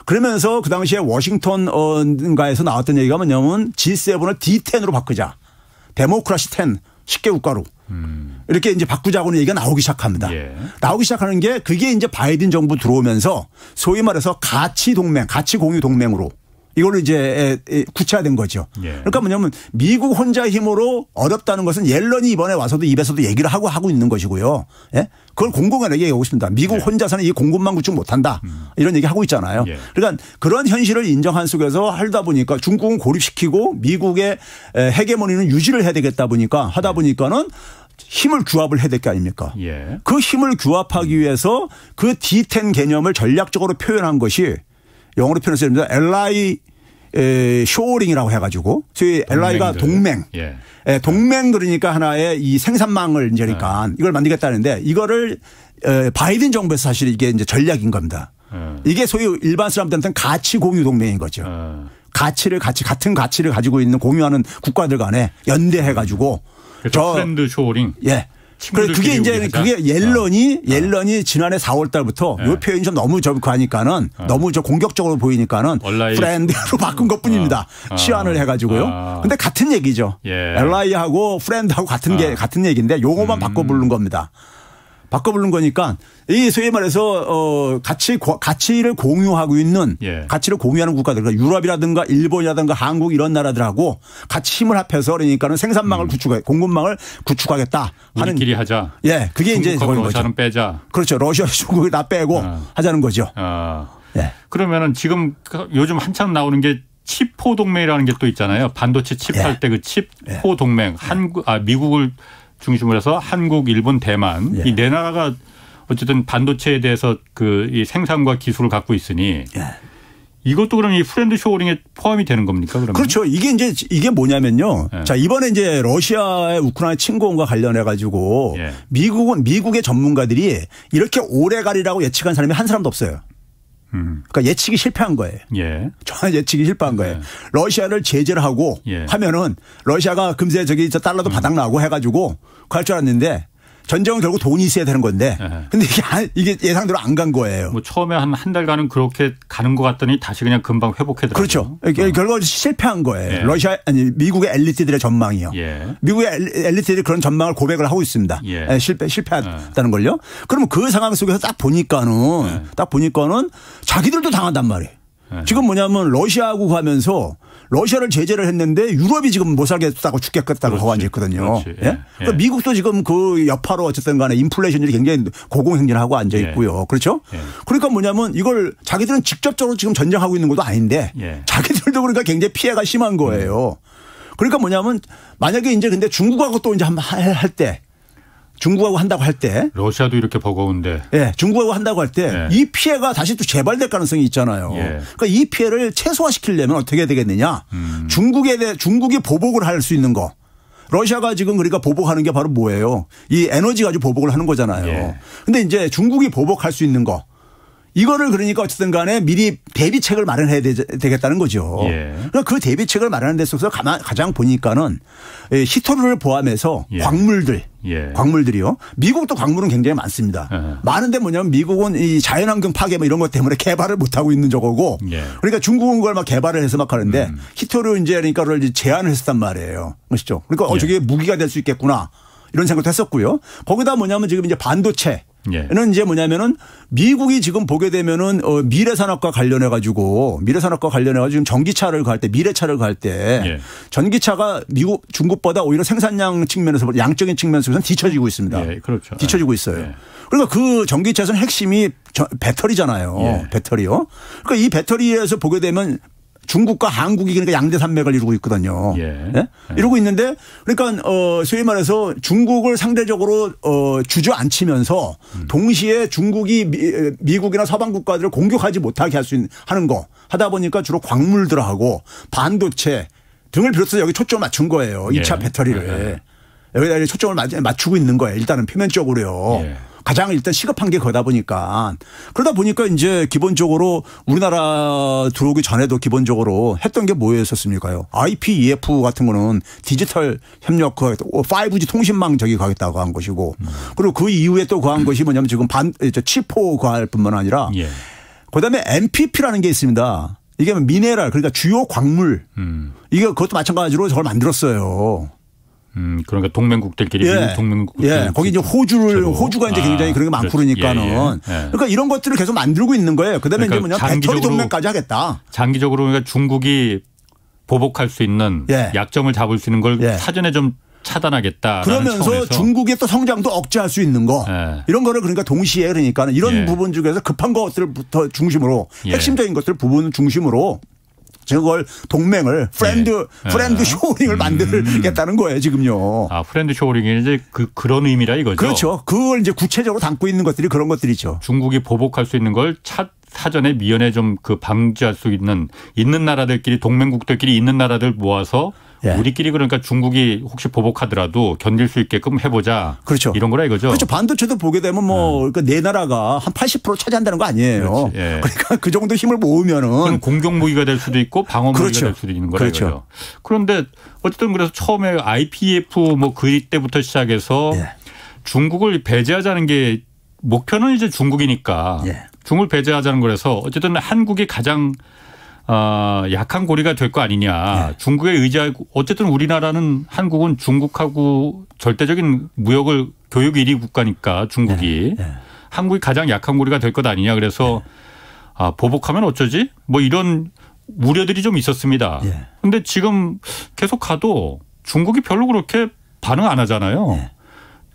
그러면서 그 당시에 워싱턴가에서 나왔던 얘기가 뭐냐면 G7을 D10으로 바꾸자. 데모크라시 10. 10개 국가로. 이렇게 이제 바꾸자고는 얘기가 나오기 시작합니다. 나오기 시작하는 게 그게 이제 바이든 정부 들어오면서 소위 말해서 가치 동맹, 가치 공유 동맹으로 이걸로 이제 구체화된 거죠. 그러니까 뭐냐면 미국 혼자 힘으로 어렵다는 것은 옐런이 이번에 와서도 입에서도 얘기를 하고 있는 것이고요. 그걸 공공연하게 얘기하고 있습니다. 미국 혼자서는 이 공급망 구축 못한다. 이런 얘기 하고 있잖아요. 그러니까 그런 현실을 인정한 속에서 하다 보니까 중국은 고립시키고 미국의 헤게모니는 유지를 해야 되겠다 보니까 하다 보니까는 힘을 규합을 해야 될 게 아닙니까? 그 힘을 규합하기 위해서 그 D10 개념을 전략적으로 표현한 것이 영어로 표현해서 LI 쇼링이라고 해가지고 소위 LI가 동맹. 동맹 그러니까 하나의 이 생산망을 이제 그러니까 이걸 만들겠다는데 이거를 바이든 정부에서 사실 이게 이제 전략인 겁니다. 이게 소위 일반 사람들한테는 가치 공유 동맹인 거죠. 같은 가치를 가지고 있는 공유하는 국가들 간에 연대해가지고 프렌드 쇼링. 그게 이제 그게 옐런이 지난해 4월 달부터 이 표현이 좀 너무 하니까는 너무 공격적으로 보이니까는 프렌드로 바꾼 것 뿐입니다. 치환을 해가지고요. 근데 같은 얘기죠. LI하고 프렌드하고 같은 얘기인데 용어만 바꿔 부른 겁니다. 바꿔 부른 거니까 이 소위 말해서 가치를 공유하고 있는 가치를 공유하는 국가들 그러니까 유럽이라든가 일본이라든가 한국 이런 나라들하고 같이 힘을 합해서 그러니까는 생산망을 공급망을 구축하겠다 하는 우리끼리 하자. 그게 이제 그런 거죠. 러시아는 빼자. 그렇죠. 러시아 중국을 다 빼고 하자는 거죠. 그러면은 지금 요즘 한참 나오는 게 칩포 동맹이라는 게 또 있잖아요. 반도체 칩할 때 그 칩포 동맹 미국을 중심으로 해서 한국, 일본, 대만 이 네 나라가 어쨌든 반도체에 대해서 이 생산과 기술을 갖고 있으니 이것도 그럼 이 프렌드 쇼링에 포함이 되는 겁니까? 그러면? 그렇죠. 이게 뭐냐면요. 자, 이번에 이제 러시아의 우크라이나 침공과 관련해 가지고 미국의 전문가들이 이렇게 오래 가리라고 예측한 사람이 한 사람도 없어요. 그러니까 예측이 실패한 거예요. 전혀 예측이 실패한 거예요. 러시아를 제재를 하고 하면은 러시아가 금세 달러도 바닥나고 해가지고 갈 줄 알았는데 전쟁은 결국 돈이 있어야 되는 건데 근데 이게 예상대로 안 간 거예요. 뭐 처음에 한 달간은 그렇게 가는 것 같더니 다시 그냥 금방 회복해더라고요. 그렇죠. 결과적으로 실패한 거예요. 미국의 엘리트들의 전망이요. 미국의 엘리트들이 그런 전망을 고백을 하고 있습니다. 실패했다는 걸요. 그러면 그 상황 속에서 딱 보니까는 자기들도 당한단 말이에요. 지금 뭐냐면 러시아하고 가면서 러시아를 제재를 했는데 유럽이 지금 못 살겠다고 죽겠다고 하고 앉아있거든요. 그러니까 미국도 지금 그 여파로 어쨌든 간에 인플레이션이 굉장히 고공행진하고 앉아있고요. 그렇죠? 그러니까 뭐냐면 이걸 자기들은 직접적으로 지금 전쟁하고 있는 것도 아닌데 자기들도 그러니까 굉장히 피해가 심한 거예요. 그러니까 뭐냐면 만약에 이제 근데 중국하고 또 이제 한번 할 때 중국하고 한다고 할 때 러시아도 이렇게 버거운데 중국하고 한다고 할 때 이 피해가 다시 또 재발될 가능성이 있잖아요. 그러니까 이 피해를 최소화시키려면 어떻게 해야 되겠느냐. 중국이 보복을 할 수 있는 거. 러시아가 지금 그러니까 보복하는 게 바로 뭐예요. 이 에너지 가지고 보복을 하는 거잖아요. 근데 이제 중국이 보복할 수 있는 거. 이거를 그러니까 어쨌든 간에 미리 대비책을 마련해야 되겠다는 거죠. 예. 그러니까 그 대비책을 마련하는 데 있어서 가장 보니까는 히토류를 포함해서 예. 광물들이요. 미국도 광물은 굉장히 많습니다. 많은데 뭐냐면 미국은 이 자연환경 파괴 뭐 이런 것 때문에 개발을 못하고 있는 저거고 예. 그러니까 중국은 그걸 막 개발을 해서 막 하는데 히토류 이제 그러니까 그걸 제한을 했었단 말이에요. 그렇죠. 그러니까 저게 무기가 될 수 있겠구나 이런 생각도 했었고요. 거기다 뭐냐면 지금 이제 반도체 는 이제 뭐냐면은 미국이 지금 보게 되면은 미래산업과 관련해 가지고 지금 전기차를 갈 때 미래차를 갈 때 전기차가 중국보다 오히려 생산량 측면에서 양적인 측면에서는 뒤처지고 있습니다. 예, 그렇죠. 뒤처지고 있어요. 예. 그러니까 그 전기차에서는 핵심이 배터리잖아요. 배터리요. 그러니까 이 배터리에서 보게 되면 중국과 한국이 그러니까 양대 산맥을 이루고 있거든요. 이루고 있는데 그러니까 소위 말해서 중국을 상대적으로 주저앉히면서 동시에 중국이 미국이나 서방 국가들을 공격하지 못하게 하는 거 하다 보니까 주로 광물들하고 반도체 등을 비롯해서 여기 초점을 맞춘 거예요. 2차 배터리를. 여기다 초점을 맞추고 있는 거예요. 일단은 표면적으로요. 가장 일단 시급한 게 그러다 보니까 이제 기본적으로 우리나라 들어오기 전에도 기본적으로 했던 게 뭐였었습니까요? IPEF 같은 거는 디지털 협력 5G 통신망 저기 가겠다고 한 것이고 그리고 그 이후에 또 그 한 것이 뭐냐면 지금 치포 할 뿐만 아니라 그다음에 MPP라는 게 있습니다. 이게 미네랄 그러니까 주요 광물 이게 그것도 마찬가지로 저걸 만들었어요. 그러니까 동맹국들끼리 미국 동맹국들. 거기 이제 호주가 이제 굉장히 그런 게 많고 그러니까는. 그러니까 이런 것들을 계속 만들고 있는 거예요. 그다음에 그러니까 이제 뭐냐 배터리 동맹까지 하겠다. 장기적으로 그러니까 중국이 보복할 수 있는 약점을 잡을 수 있는 걸 사전에 좀 차단하겠다. 그러면서 차원에서. 중국의 또 성장도 억제할 수 있는 거. 이런 거를 그러니까 동시에 그러니까 이런 부분 중에서 급한 것들부터 중심으로 핵심적인 것들 부분 중심으로 그걸 동맹을 프렌드 쇼링을 만들겠다는 거예요 지금요. 프렌드 쇼링이 이제 그런 의미라 이거죠. 그렇죠. 그걸 이제 구체적으로 담고 있는 것들이 그런 것들이죠. 중국이 보복할 수 있는 걸 사전에 미연에 좀 방지할 수 있는 나라들끼리 동맹국들끼리 있는 나라들 모아서 우리끼리 그러니까 중국이 혹시 보복하더라도 견딜 수 있게끔 해보자. 그렇죠. 이런 거라 이거죠. 그렇죠. 반도체도 보게 되면 그러니까 네 나라가 한 80% 차지한다는 거 아니에요. 그러니까 그 정도 힘을 모으면은. 그럼 공격 무기가 될 수도 있고 방어 무기가 될 수도 있는 거라 이거죠. 그런데 어쨌든 그래서 처음에 IPEF 그때부터 시작해서 중국을 배제하자는 게 목표는 이제 중국이니까 중국을 배제하자는 거라서 어쨌든 한국이 가장 약한 고리가 될 거 아니냐. 중국에 의지하고 어쨌든 우리나라는 한국은 중국하고 절대적인 무역을 교육 1위 국가니까 중국이 한국이 가장 약한 고리가 될 것 아니냐. 그래서 보복하면 어쩌지? 이런 우려들이 좀 있었습니다. 그런데 지금 계속 가도 중국이 별로 그렇게 반응 안 하잖아요.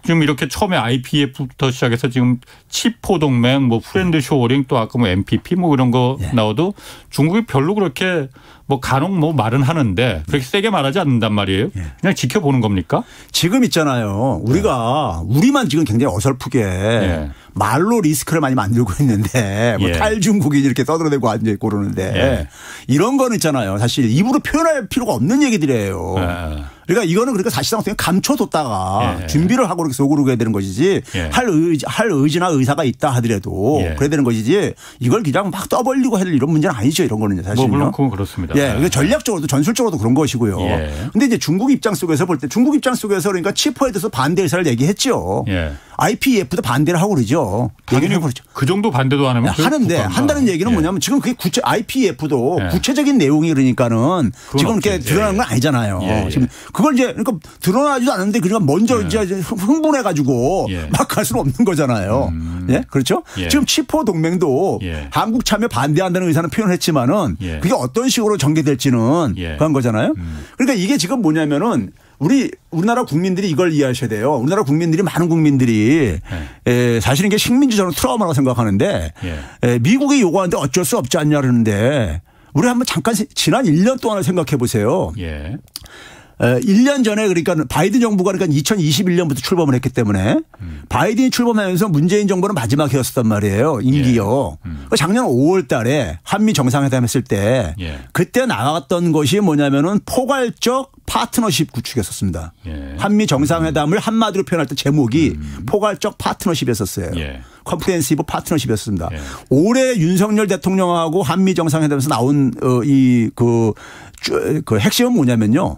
지금 이렇게 처음에 IPEF부터 시작해서 지금 치포 동맹, 프렌드 쇼링 또 아까 MPP 이런 거 나와도 중국이 별로 그렇게 간혹 말은 하는데 그렇게 세게 말하지 않는단 말이에요. 그냥 지켜보는 겁니까? 지금 있잖아요. 우리만 지금 굉장히 어설프게 말로 리스크를 많이 만들고 있는데 탈중국이 이렇게 떠들어대고 앉아있고 그러는데 이런 거는 있잖아요. 사실 입으로 표현할 필요가 없는 얘기들이에요. 그러니까 이거는 사실상 그냥 감춰뒀다가 준비를 하고 이렇게 속으로 해야 되는 것이지 할 의지나 의사가 있다 하더라도 그래야 되는 것이지 이걸 그냥 막 떠벌리고 해야 될 이런 문제는 아니죠. 이런 거는 사실은. 물론 그건 그렇습니다. 전략적으로도 전술적으로도 그런 것이고요. 그런데 이제 중국 입장 속에서 볼 때 그러니까 치포에 대해서 반대 의사를 얘기했죠. IPEF도 반대를 하고 그러죠. 당연히 그 정도 반대도 안 하면 하는데 한다는 얘기는 뭐냐면 지금 그게 IPEF도 구체적인 내용이 그러니까는 지금 이렇게 드러나는 건 아니잖아요. 지금 그걸 이제 그러니까 드러나지도 않는데 그러니까 먼저 이제 흥분해 가지고 막 갈 수는 없는 거잖아요. 그렇죠? 지금 치포 동맹도 한국 참여 반대한다는 의사는 표현했지만은 그게 어떤 식으로 전개될지는 그런 거잖아요. 그러니까 이게 지금 뭐냐면은 우리나라 국민들이 이걸 이해하셔야 돼요. 우리나라 국민들이 많은 국민들이 사실은 이게 식민지적으로 트라우마라고 생각하는데 미국이 요구하는데 어쩔 수 없지 않냐 그러는데 우리 한번 잠깐 지난 1년 동안을 생각해 보세요. 1년 전에 그러니까 바이든 정부가 그러니까 2021년부터 출범을 했기 때문에 바이든이 출범하면서 문재인 정부는 마지막 해였었단 말이에요. 임기요. 작년 5월 달에 한미 정상회담 했을 때 그때 나왔던 것이 뭐냐면은 포괄적 파트너십 구축이었었습니다. 한미 정상회담을 한마디로 표현할 때 제목이 포괄적 파트너십이었었어요. 컴프레hen시브 파트너십이었습니다. 올해 윤석열 대통령하고 한미 정상회담에서 나온 그 핵심은 뭐냐면요.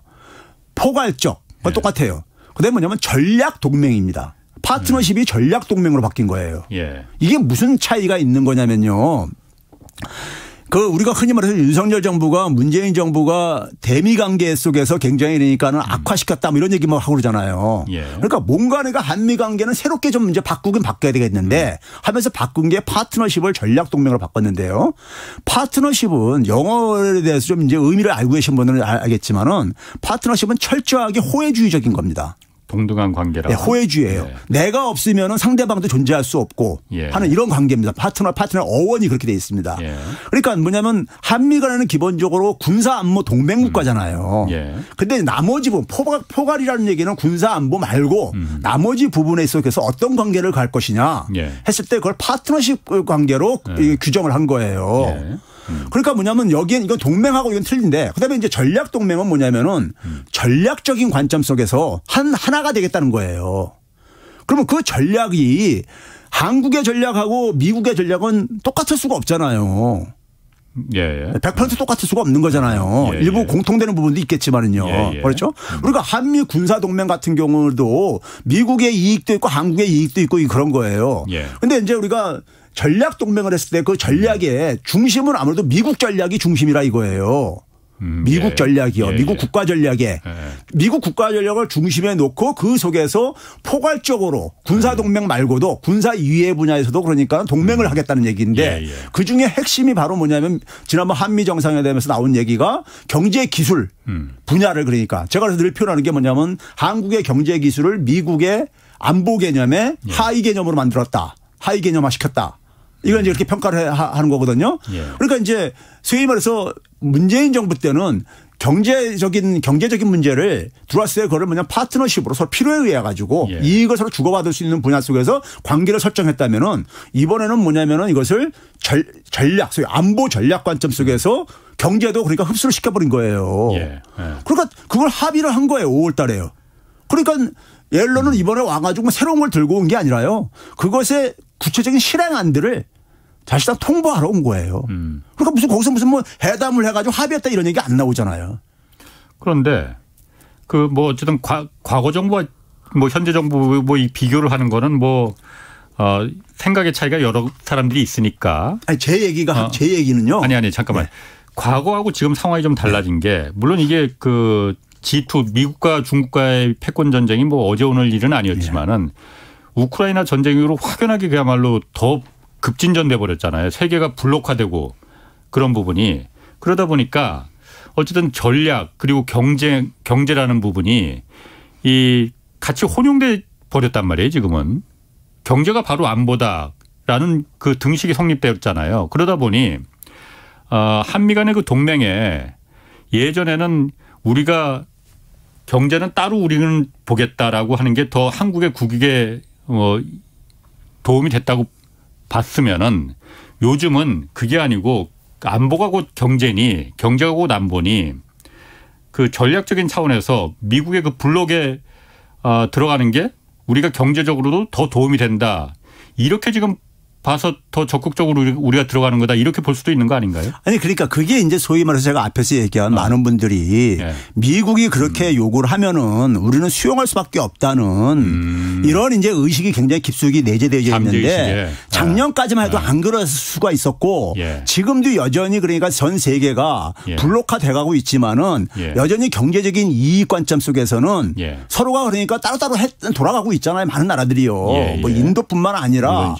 포괄적. 똑같아요. 그다음에 뭐냐면 전략 동맹입니다. 파트너십이 전략 동맹으로 바뀐 거예요. 이게 무슨 차이가 있는 거냐면요. 우리가 흔히 말해서 윤석열 정부가 문재인 정부가 대미 관계 속에서 굉장히 그러니까는 악화시켰다 뭐 이런 얘기 뭐 하고 그러잖아요. 그러니까 뭔가 내가 한미 관계는 새롭게 좀 이제 바꾸긴 바꿔야 되겠는데 하면서 바꾼 게 파트너십을 전략 동맹으로 바꿨는데요. 파트너십은 영어에 대해서 좀 이제 의미를 알고 계신 분들은 알겠지만은 파트너십은 철저하게 호혜주의적인 겁니다. 동등한 관계라. 호혜주의예요. 내가 없으면 상대방도 존재할 수 없고 하는 이런 관계입니다. 파트너 어원이 그렇게 돼 있습니다. 그러니까 뭐냐면 한미 간에는 기본적으로 군사 안보 동맹 국가잖아요. 그런데 나머지 부분 포괄이라는 얘기는 군사 안보 말고 나머지 부분에 있어서 어떤 관계를 갈 것이냐 했을 때 그걸 파트너십 관계로 규정을 한 거예요. 그러니까 뭐냐면 여기엔 이건 동맹하고 이건 틀린데 그다음에 이제 전략 동맹은 뭐냐면은 전략적인 관점 속에서 하나가 되겠다는 거예요. 그러면 그 전략이 한국의 전략하고 미국의 전략은 똑같을 수가 없잖아요. 100% 똑같을 수가 없는 거잖아요. 일부 공통되는 부분도 있겠지만은요. 그렇죠? 그러니까 한미 군사 동맹 같은 경우도 미국의 이익도 있고 한국의 이익도 있고 그런 거예요. 그런데 이제 우리가 전략 동맹을 했을 때 그 전략의 중심은 아무래도 미국 전략이 중심이라 이거예요. 미국 전략이요. 미국 국가 전략에. 미국 국가 전략을 중심에 놓고 그 속에서 포괄적으로 군사 동맹 말고도 군사 이외 분야에서도 그러니까 동맹을 하겠다는 얘기인데 그중에 핵심이 바로 뭐냐면 지난번 한미 정상회담에서 나온 얘기가 경제 기술 분야를 그러니까 제가 늘 표현하는 게 뭐냐면 한국의 경제 기술을 미국의 안보 개념의 하위 개념으로 만들었다. 하위 개념화 시켰다. 이건 이제 이렇게 평가를 하는 거거든요. 그러니까 이제 소위 말해서 문재인 정부 때는 경제적인 문제를 들어왔을 때 그걸 뭐냐 파트너십으로 서로 필요에 의해 가지고 이익을 서로 주고받을 수 있는 분야 속에서 관계를 설정했다면은 이번에는 뭐냐면은 이것을 전략, 소위 안보 전략 관점 속에서 경제도 그러니까 흡수를 시켜버린 거예요. 그러니까 그걸 합의를 한 거예요. 5월 달에요. 그러니까 옐런은 이번에 와가지고 새로운 걸 들고 온 게 아니라요. 그것의 구체적인 실행안들을 사실상 통보하러 온 거예요. 그러니까 거기서 무슨 회담을 해가지고 합의했다 이런 얘기 안 나오잖아요. 그런데 어쨌든 과거 정부와 현재 정부 이 비교를 하는 거는 생각의 차이가 여러 사람들이 있으니까. 아니 제 얘기는요. 아니 잠깐만. 과거하고 지금 상황이 좀 달라진 게 물론 이게 G2 미국과 중국과의 패권 전쟁이 어제 오늘 일은 아니었지만은 우크라이나 전쟁 이후로 확연하게 그야말로 더 급진전돼 버렸잖아요. 세계가 블록화되고 그런 부분이 그러다 보니까 어쨌든 전략 그리고 경제라는 부분이 같이 혼용돼 버렸단 말이에요. 지금은 경제가 바로 안보다라는 그 등식이 성립되었잖아요. 그러다 보니 한미 간의 그 동맹에 예전에는 우리가 경제는 따로 우리는 보겠다라고 하는 게 더 한국의 국익에 도움이 됐다고 봤으면은 요즘은 그게 아니고 안보가 곧 경제니 경제가 곧 안보니 그 전략적인 차원에서 미국의 그 블록에 들어가는 게 우리가 경제적으로도 더 도움이 된다. 이렇게 지금 봐서 더 적극적으로 우리가 들어가는 거다 이렇게 볼 수도 있는 거 아닌가요? 아니 그러니까 그게 이제 소위 말해서 제가 앞에서 얘기한 많은 분들이 미국이 그렇게 요구를 하면은 우리는 수용할 수밖에 없다는 이런 이제 의식이 굉장히 깊숙이 내재되어 있는데 작년까지만 해도 안 그럴 수가 있었고 지금도 여전히 그러니까 전 세계가 블록화 돼가고 있지만은 여전히 경제적인 이익 관점 속에서는 서로가 그러니까 따로따로 돌아가고 있잖아요. 많은 나라들이요. 인도뿐만 아니라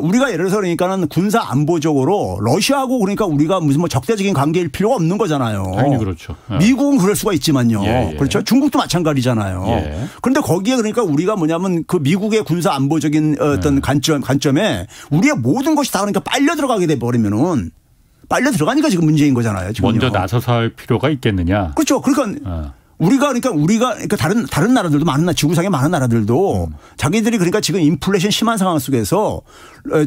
우리가 예를 들어서 그러니까는 군사 안보적으로 러시아하고 그러니까 우리가 무슨 적대적인 관계일 필요가 없는 거잖아요. 당연히 그렇죠. 미국은 그럴 수가 있지만요. 그렇죠. 중국도 마찬가지잖아요. 그런데 거기에 그러니까 우리가 뭐냐면 그 미국의 군사 안보적인 어떤 관점에 우리의 모든 것이 다 그러니까 빨려 들어가게 돼 버리면은 빨려 들어가니까 지금 문제인 거잖아요. 지금요. 먼저 나서서 할 필요가 있겠느냐. 그렇죠. 그러니까 우리가 다른 나라들도 많은 지구상의 많은 나라들도 자기들이 그러니까 지금 인플레이션 심한 상황 속에서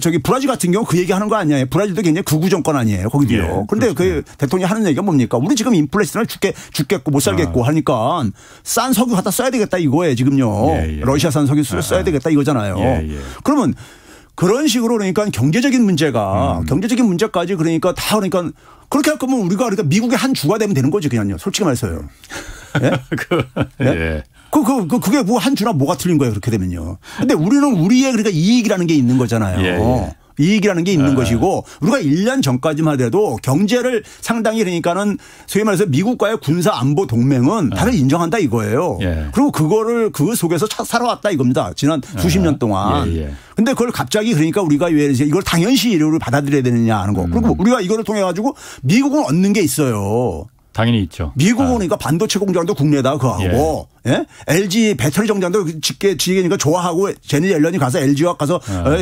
저기 브라질 같은 경우 그 얘기하는 거 아니에요. 브라질도 굉장히 극우 정권 아니에요. 거기도요. 그런데 그 대통령이 하는 얘기가 뭡니까? 우리 지금 인플레이션을 죽겠고 못 살겠고 하니까 싼 석유 갖다 써야 되겠다 이거예요. 지금요. 러시아산 석유 써야 되겠다 이거잖아요. 그러면 그런 식으로 그러니까 경제적인 문제까지 그러니까 다 그러니까 그렇게 할 거면 우리가 그러니까 미국의 한 주가 되면 되는 거지 그냥요. 솔직히 말해서요. 예? 그게 뭐 한 주나 뭐가 틀린 거예요. 그렇게 되면요. 근데 우리는 우리의 그러니까 이익이라는 게 있는 거잖아요. 이익이라는 게 있는 것이고 우리가 1년 전까지만 하더라도 경제를 상당히 그러니까는 소위 말해서 미국과의 군사 안보 동맹은 다들 인정한다 이거예요. 그리고 그 속에서 살아왔다 이겁니다. 지난 수십 년 동안. 근데 그걸 갑자기 그러니까 우리가 왜 이걸 당연시 이를 받아들여야 되느냐 하는 거. 그리고 우리가 이거를 통해 가지고 미국은 얻는 게 있어요. 당연히 있죠. 미국은 그러니까 반도체 공장도 국내다 그거 하고 LG 배터리 정장도 지게니까 좋아하고 제니 옐런이 가서 LG와 가서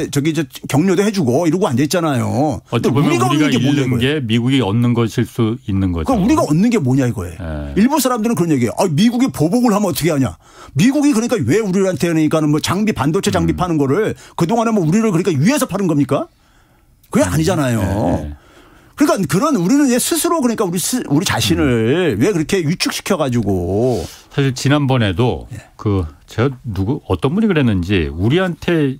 저기 격려도 해주고 이러고 앉아 있잖아요. 어떻게 보면 우리가 잃는 게 미국이 얻는 것일 수 있는 거죠. 그러니까 우리가 얻는 게 뭐냐 이거예요. 일부 사람들은 그런 얘기예요. 미국이 보복을 하면 어떻게 하냐. 미국이 그러니까 왜 우리한테 그러니까는 뭐 반도체 장비 파는 거를 그동안에 뭐 우리를 그러니까 위에서 파는 겁니까? 그게 아니잖아요. 그러니까 우리는 스스로 그러니까 우리 자신을 왜 그렇게 위축시켜 가지고 사실 지난번에도 제가 어떤 분이 그랬는지 우리한테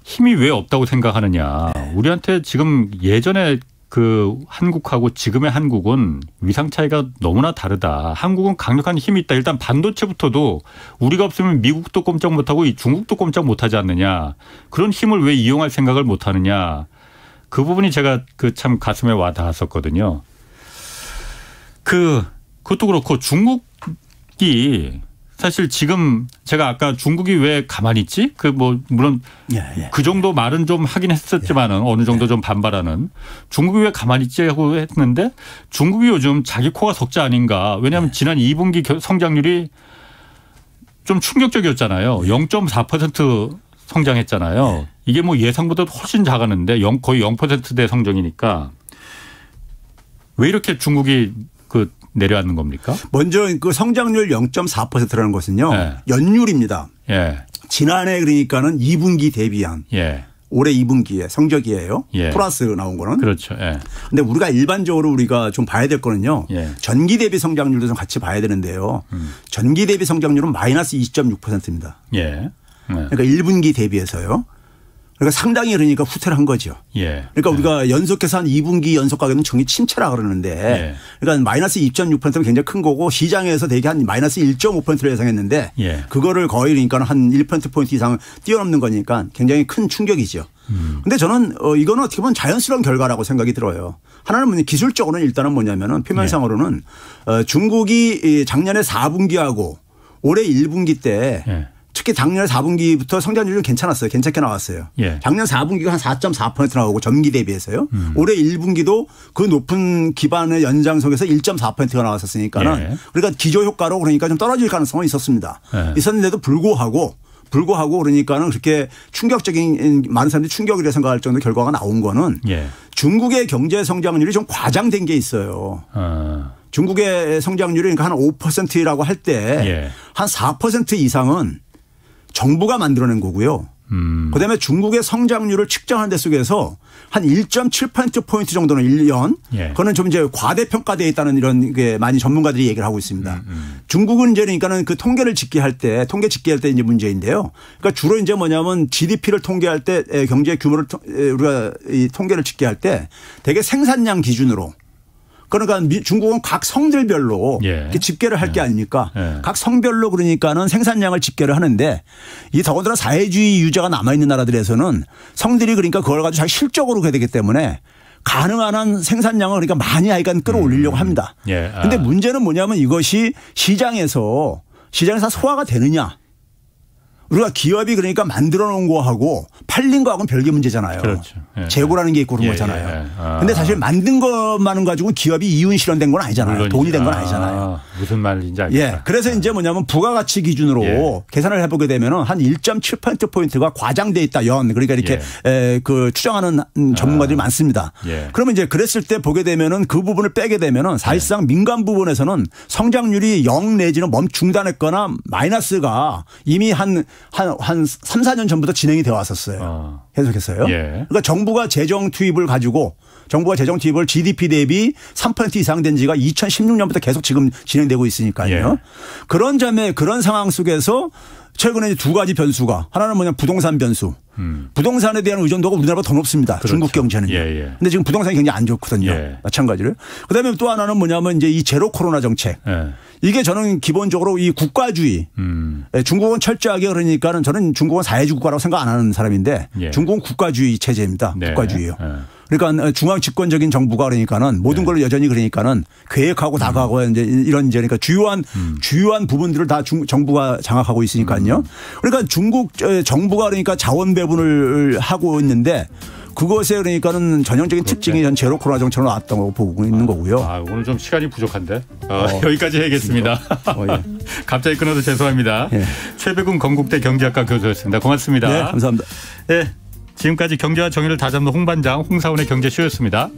힘이 왜 없다고 생각하느냐. 우리한테 지금 예전에 그 한국하고 지금의 한국은 위상 차이가 너무나 다르다. 한국은 강력한 힘이 있다. 일단 반도체부터도 우리가 없으면 미국도 꼼짝 못하고 중국도 꼼짝 못하지 않느냐. 그런 힘을 왜 이용할 생각을 못하느냐. 그 부분이 제가 참 가슴에 와 닿았었거든요. 그것도 그렇고 중국이 사실 지금 제가 아까 중국이 왜 가만히 있지? 물론 그 정도 말은 좀 하긴 했었지만은 어느 정도 좀 반발하는 중국이 왜 가만히 있지 하고 했는데 중국이 요즘 자기 코가 석자 아닌가. 왜냐하면 지난 2분기 성장률이 좀 충격적이었잖아요. 0.4% 성장했잖아요. 이게 뭐 예상보다 훨씬 작았는데 거의 0%대 성장이니까 왜 이렇게 중국이 내려앉는 겁니까? 먼저 그 성장률 0.4%라는 것은요. 연율입니다. 지난해 그러니까는 2분기 대비한 올해 2분기에 성적이에요. 플러스 나온 거는. 그렇죠. 근데 우리가 일반적으로 우리가 좀 봐야 될 거는요. 전기 대비 성장률도 좀 같이 봐야 되는데요. 전기 대비 성장률은 마이너스 2.6%입니다. 그러니까 1분기 대비해서요. 그러니까 상당히 그러니까 후퇴를 한 거죠. 그러니까 우리가 연속해서 한 2분기 연속 가격은 정리 침체라 그러는데 그러니까 마이너스 2.6%는 굉장히 큰 거고 시장에서 대개 한 마이너스 1.5%를 예상했는데 그거를 거의 그러니까 한 1%포인트 이상 뛰어넘는 거니까 굉장히 큰 충격이죠. 근데 저는 이거는 어떻게 보면 자연스러운 결과라고 생각이 들어요. 하나는 뭐냐 기술적으로는 일단은 뭐냐면은 표면상으로는 중국이 작년에 4분기하고 올해 1분기 때 특히 작년 4분기부터 성장률이 괜찮았어요. 괜찮게 나왔어요. 작년 4분기가 한 4.4% 나오고 전기 대비해서요. 올해 1분기도 그 높은 기반의 연장속에서 1.4%가 나왔었으니까는 그러니까 기저 효과로 그러니까 좀 떨어질 가능성은 있었습니다. 있었는데도 불구하고 그러니까는 그렇게 충격적인 많은 사람들이 충격이라 생각할 정도 결과가 나온 거는 중국의 경제 성장률이 좀 과장된 게 있어요. 중국의 성장률이 그러니까 한 5%라고 할 때 한 4% 이상은 정부가 만들어낸 거고요. 그다음에 중국의 성장률을 측정하는 데 속에서 한 1.7%포인트 정도는 1년. 그거는 좀 이제 과대평가되어 있다는 이런 게 많이 전문가들이 얘기를 하고 있습니다. 중국은 이제 그러니까는 그 통계 집계할 때 이제 문제인데요. 그러니까 주로 이제 뭐냐면 GDP를 통계할 때 경제 규모를 우리가 이 통계를 집계할 때 되게 생산량 기준으로 그러니까 중국은 각 성들별로 집계를 할 게 아닙니까? 각 성별로 그러니까는 생산량을 집계를 하는데 이 더군다나 사회주의 유저가 남아있는 나라들에서는 성들이 그러니까 그걸 가지고 자기 실적으로 해야 되기 때문에 가능한 한 생산량을 그러니까 많이 하여간 끌어올리려고 합니다. 그런데 문제는 뭐냐면 이것이 시장에서 소화가 되느냐. 우리가 기업이 그러니까 만들어 놓은 거하고 팔린 거하고는 별개 문제잖아요. 그렇죠. 예. 재고라는 게 있고 그런 거잖아요. 그런데 사실 만든 것만은 가지고 기업이 이윤 실현된 건 아니잖아요. 물론이죠. 돈이 된 건 아니잖아요. 무슨 말인지 알겠다. 예. 그래서 이제 뭐냐면 부가가치 기준으로 계산을 해보게 되면은 한 1.7%포인트가 과장돼 있다. 그러니까 이렇게 그 추정하는 전문가들이 많습니다. 그러면 이제 그랬을 때 보게 되면은 그 부분을 빼게 되면은 사실상 민간 부분에서는 성장률이 0 내지는 중단했거나 마이너스가 이미 한 3, 4년 전부터 진행이 되어 왔었어요. 계속했어요. 그러니까 정부가 재정 투입을 GDP 대비 3% 이상 된 지가 2016년부터 계속 지금 진행되고 있으니까요. 그런 점에 그런 상황 속에서 최근에 두 가지 변수가 하나는 뭐냐 부동산 변수. 부동산에 대한 의존도가 우리나라보다 더 높습니다. 그렇죠. 중국 경제는요. 그런데 지금 부동산이 굉장히 안 좋거든요. 마찬가지로. 그다음에 또 하나는 뭐냐면 이제 이 제로 코로나 정책. 이게 저는 기본적으로 이 국가주의. 중국은 철저하게 그러니까는 저는 중국은 사회주의 국가라고 생각 안 하는 사람인데 중국은 국가주의 체제입니다. 국가주의요. 그러니까 중앙 집권적인 정부가 그러니까는 모든 걸 여전히 그러니까는 계획하고 나가고 이제 이런 이제 그러니까 주요한 부분들을 다 정부가 장악하고 있으니까요. 그러니까 중국 정부가 그러니까 자원 배분을 하고 있는데 그것에 그러니까는 전형적인 특징이 전 제로 코로나 정책으로 나왔다고 보고 있는 거고요. 오늘 좀 시간이 부족한데 여기까지 해야겠습니다. 갑자기 끊어서 죄송합니다. 최백운 건국대 경제학과 교수였습니다. 고맙습니다. 네, 감사합니다. 네. 지금까지 경제와 정의를 다잡는 홍반장 홍사원의 경제쇼였습니다.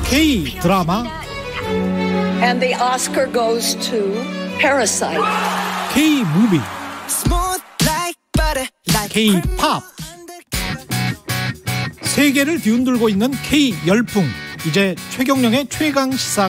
K 드라마 And the Oscar goes to Parasite. K 무비 K 팝 세계를 뒤흔들고 있는 K 열풍 이제 최경영의 최강 시사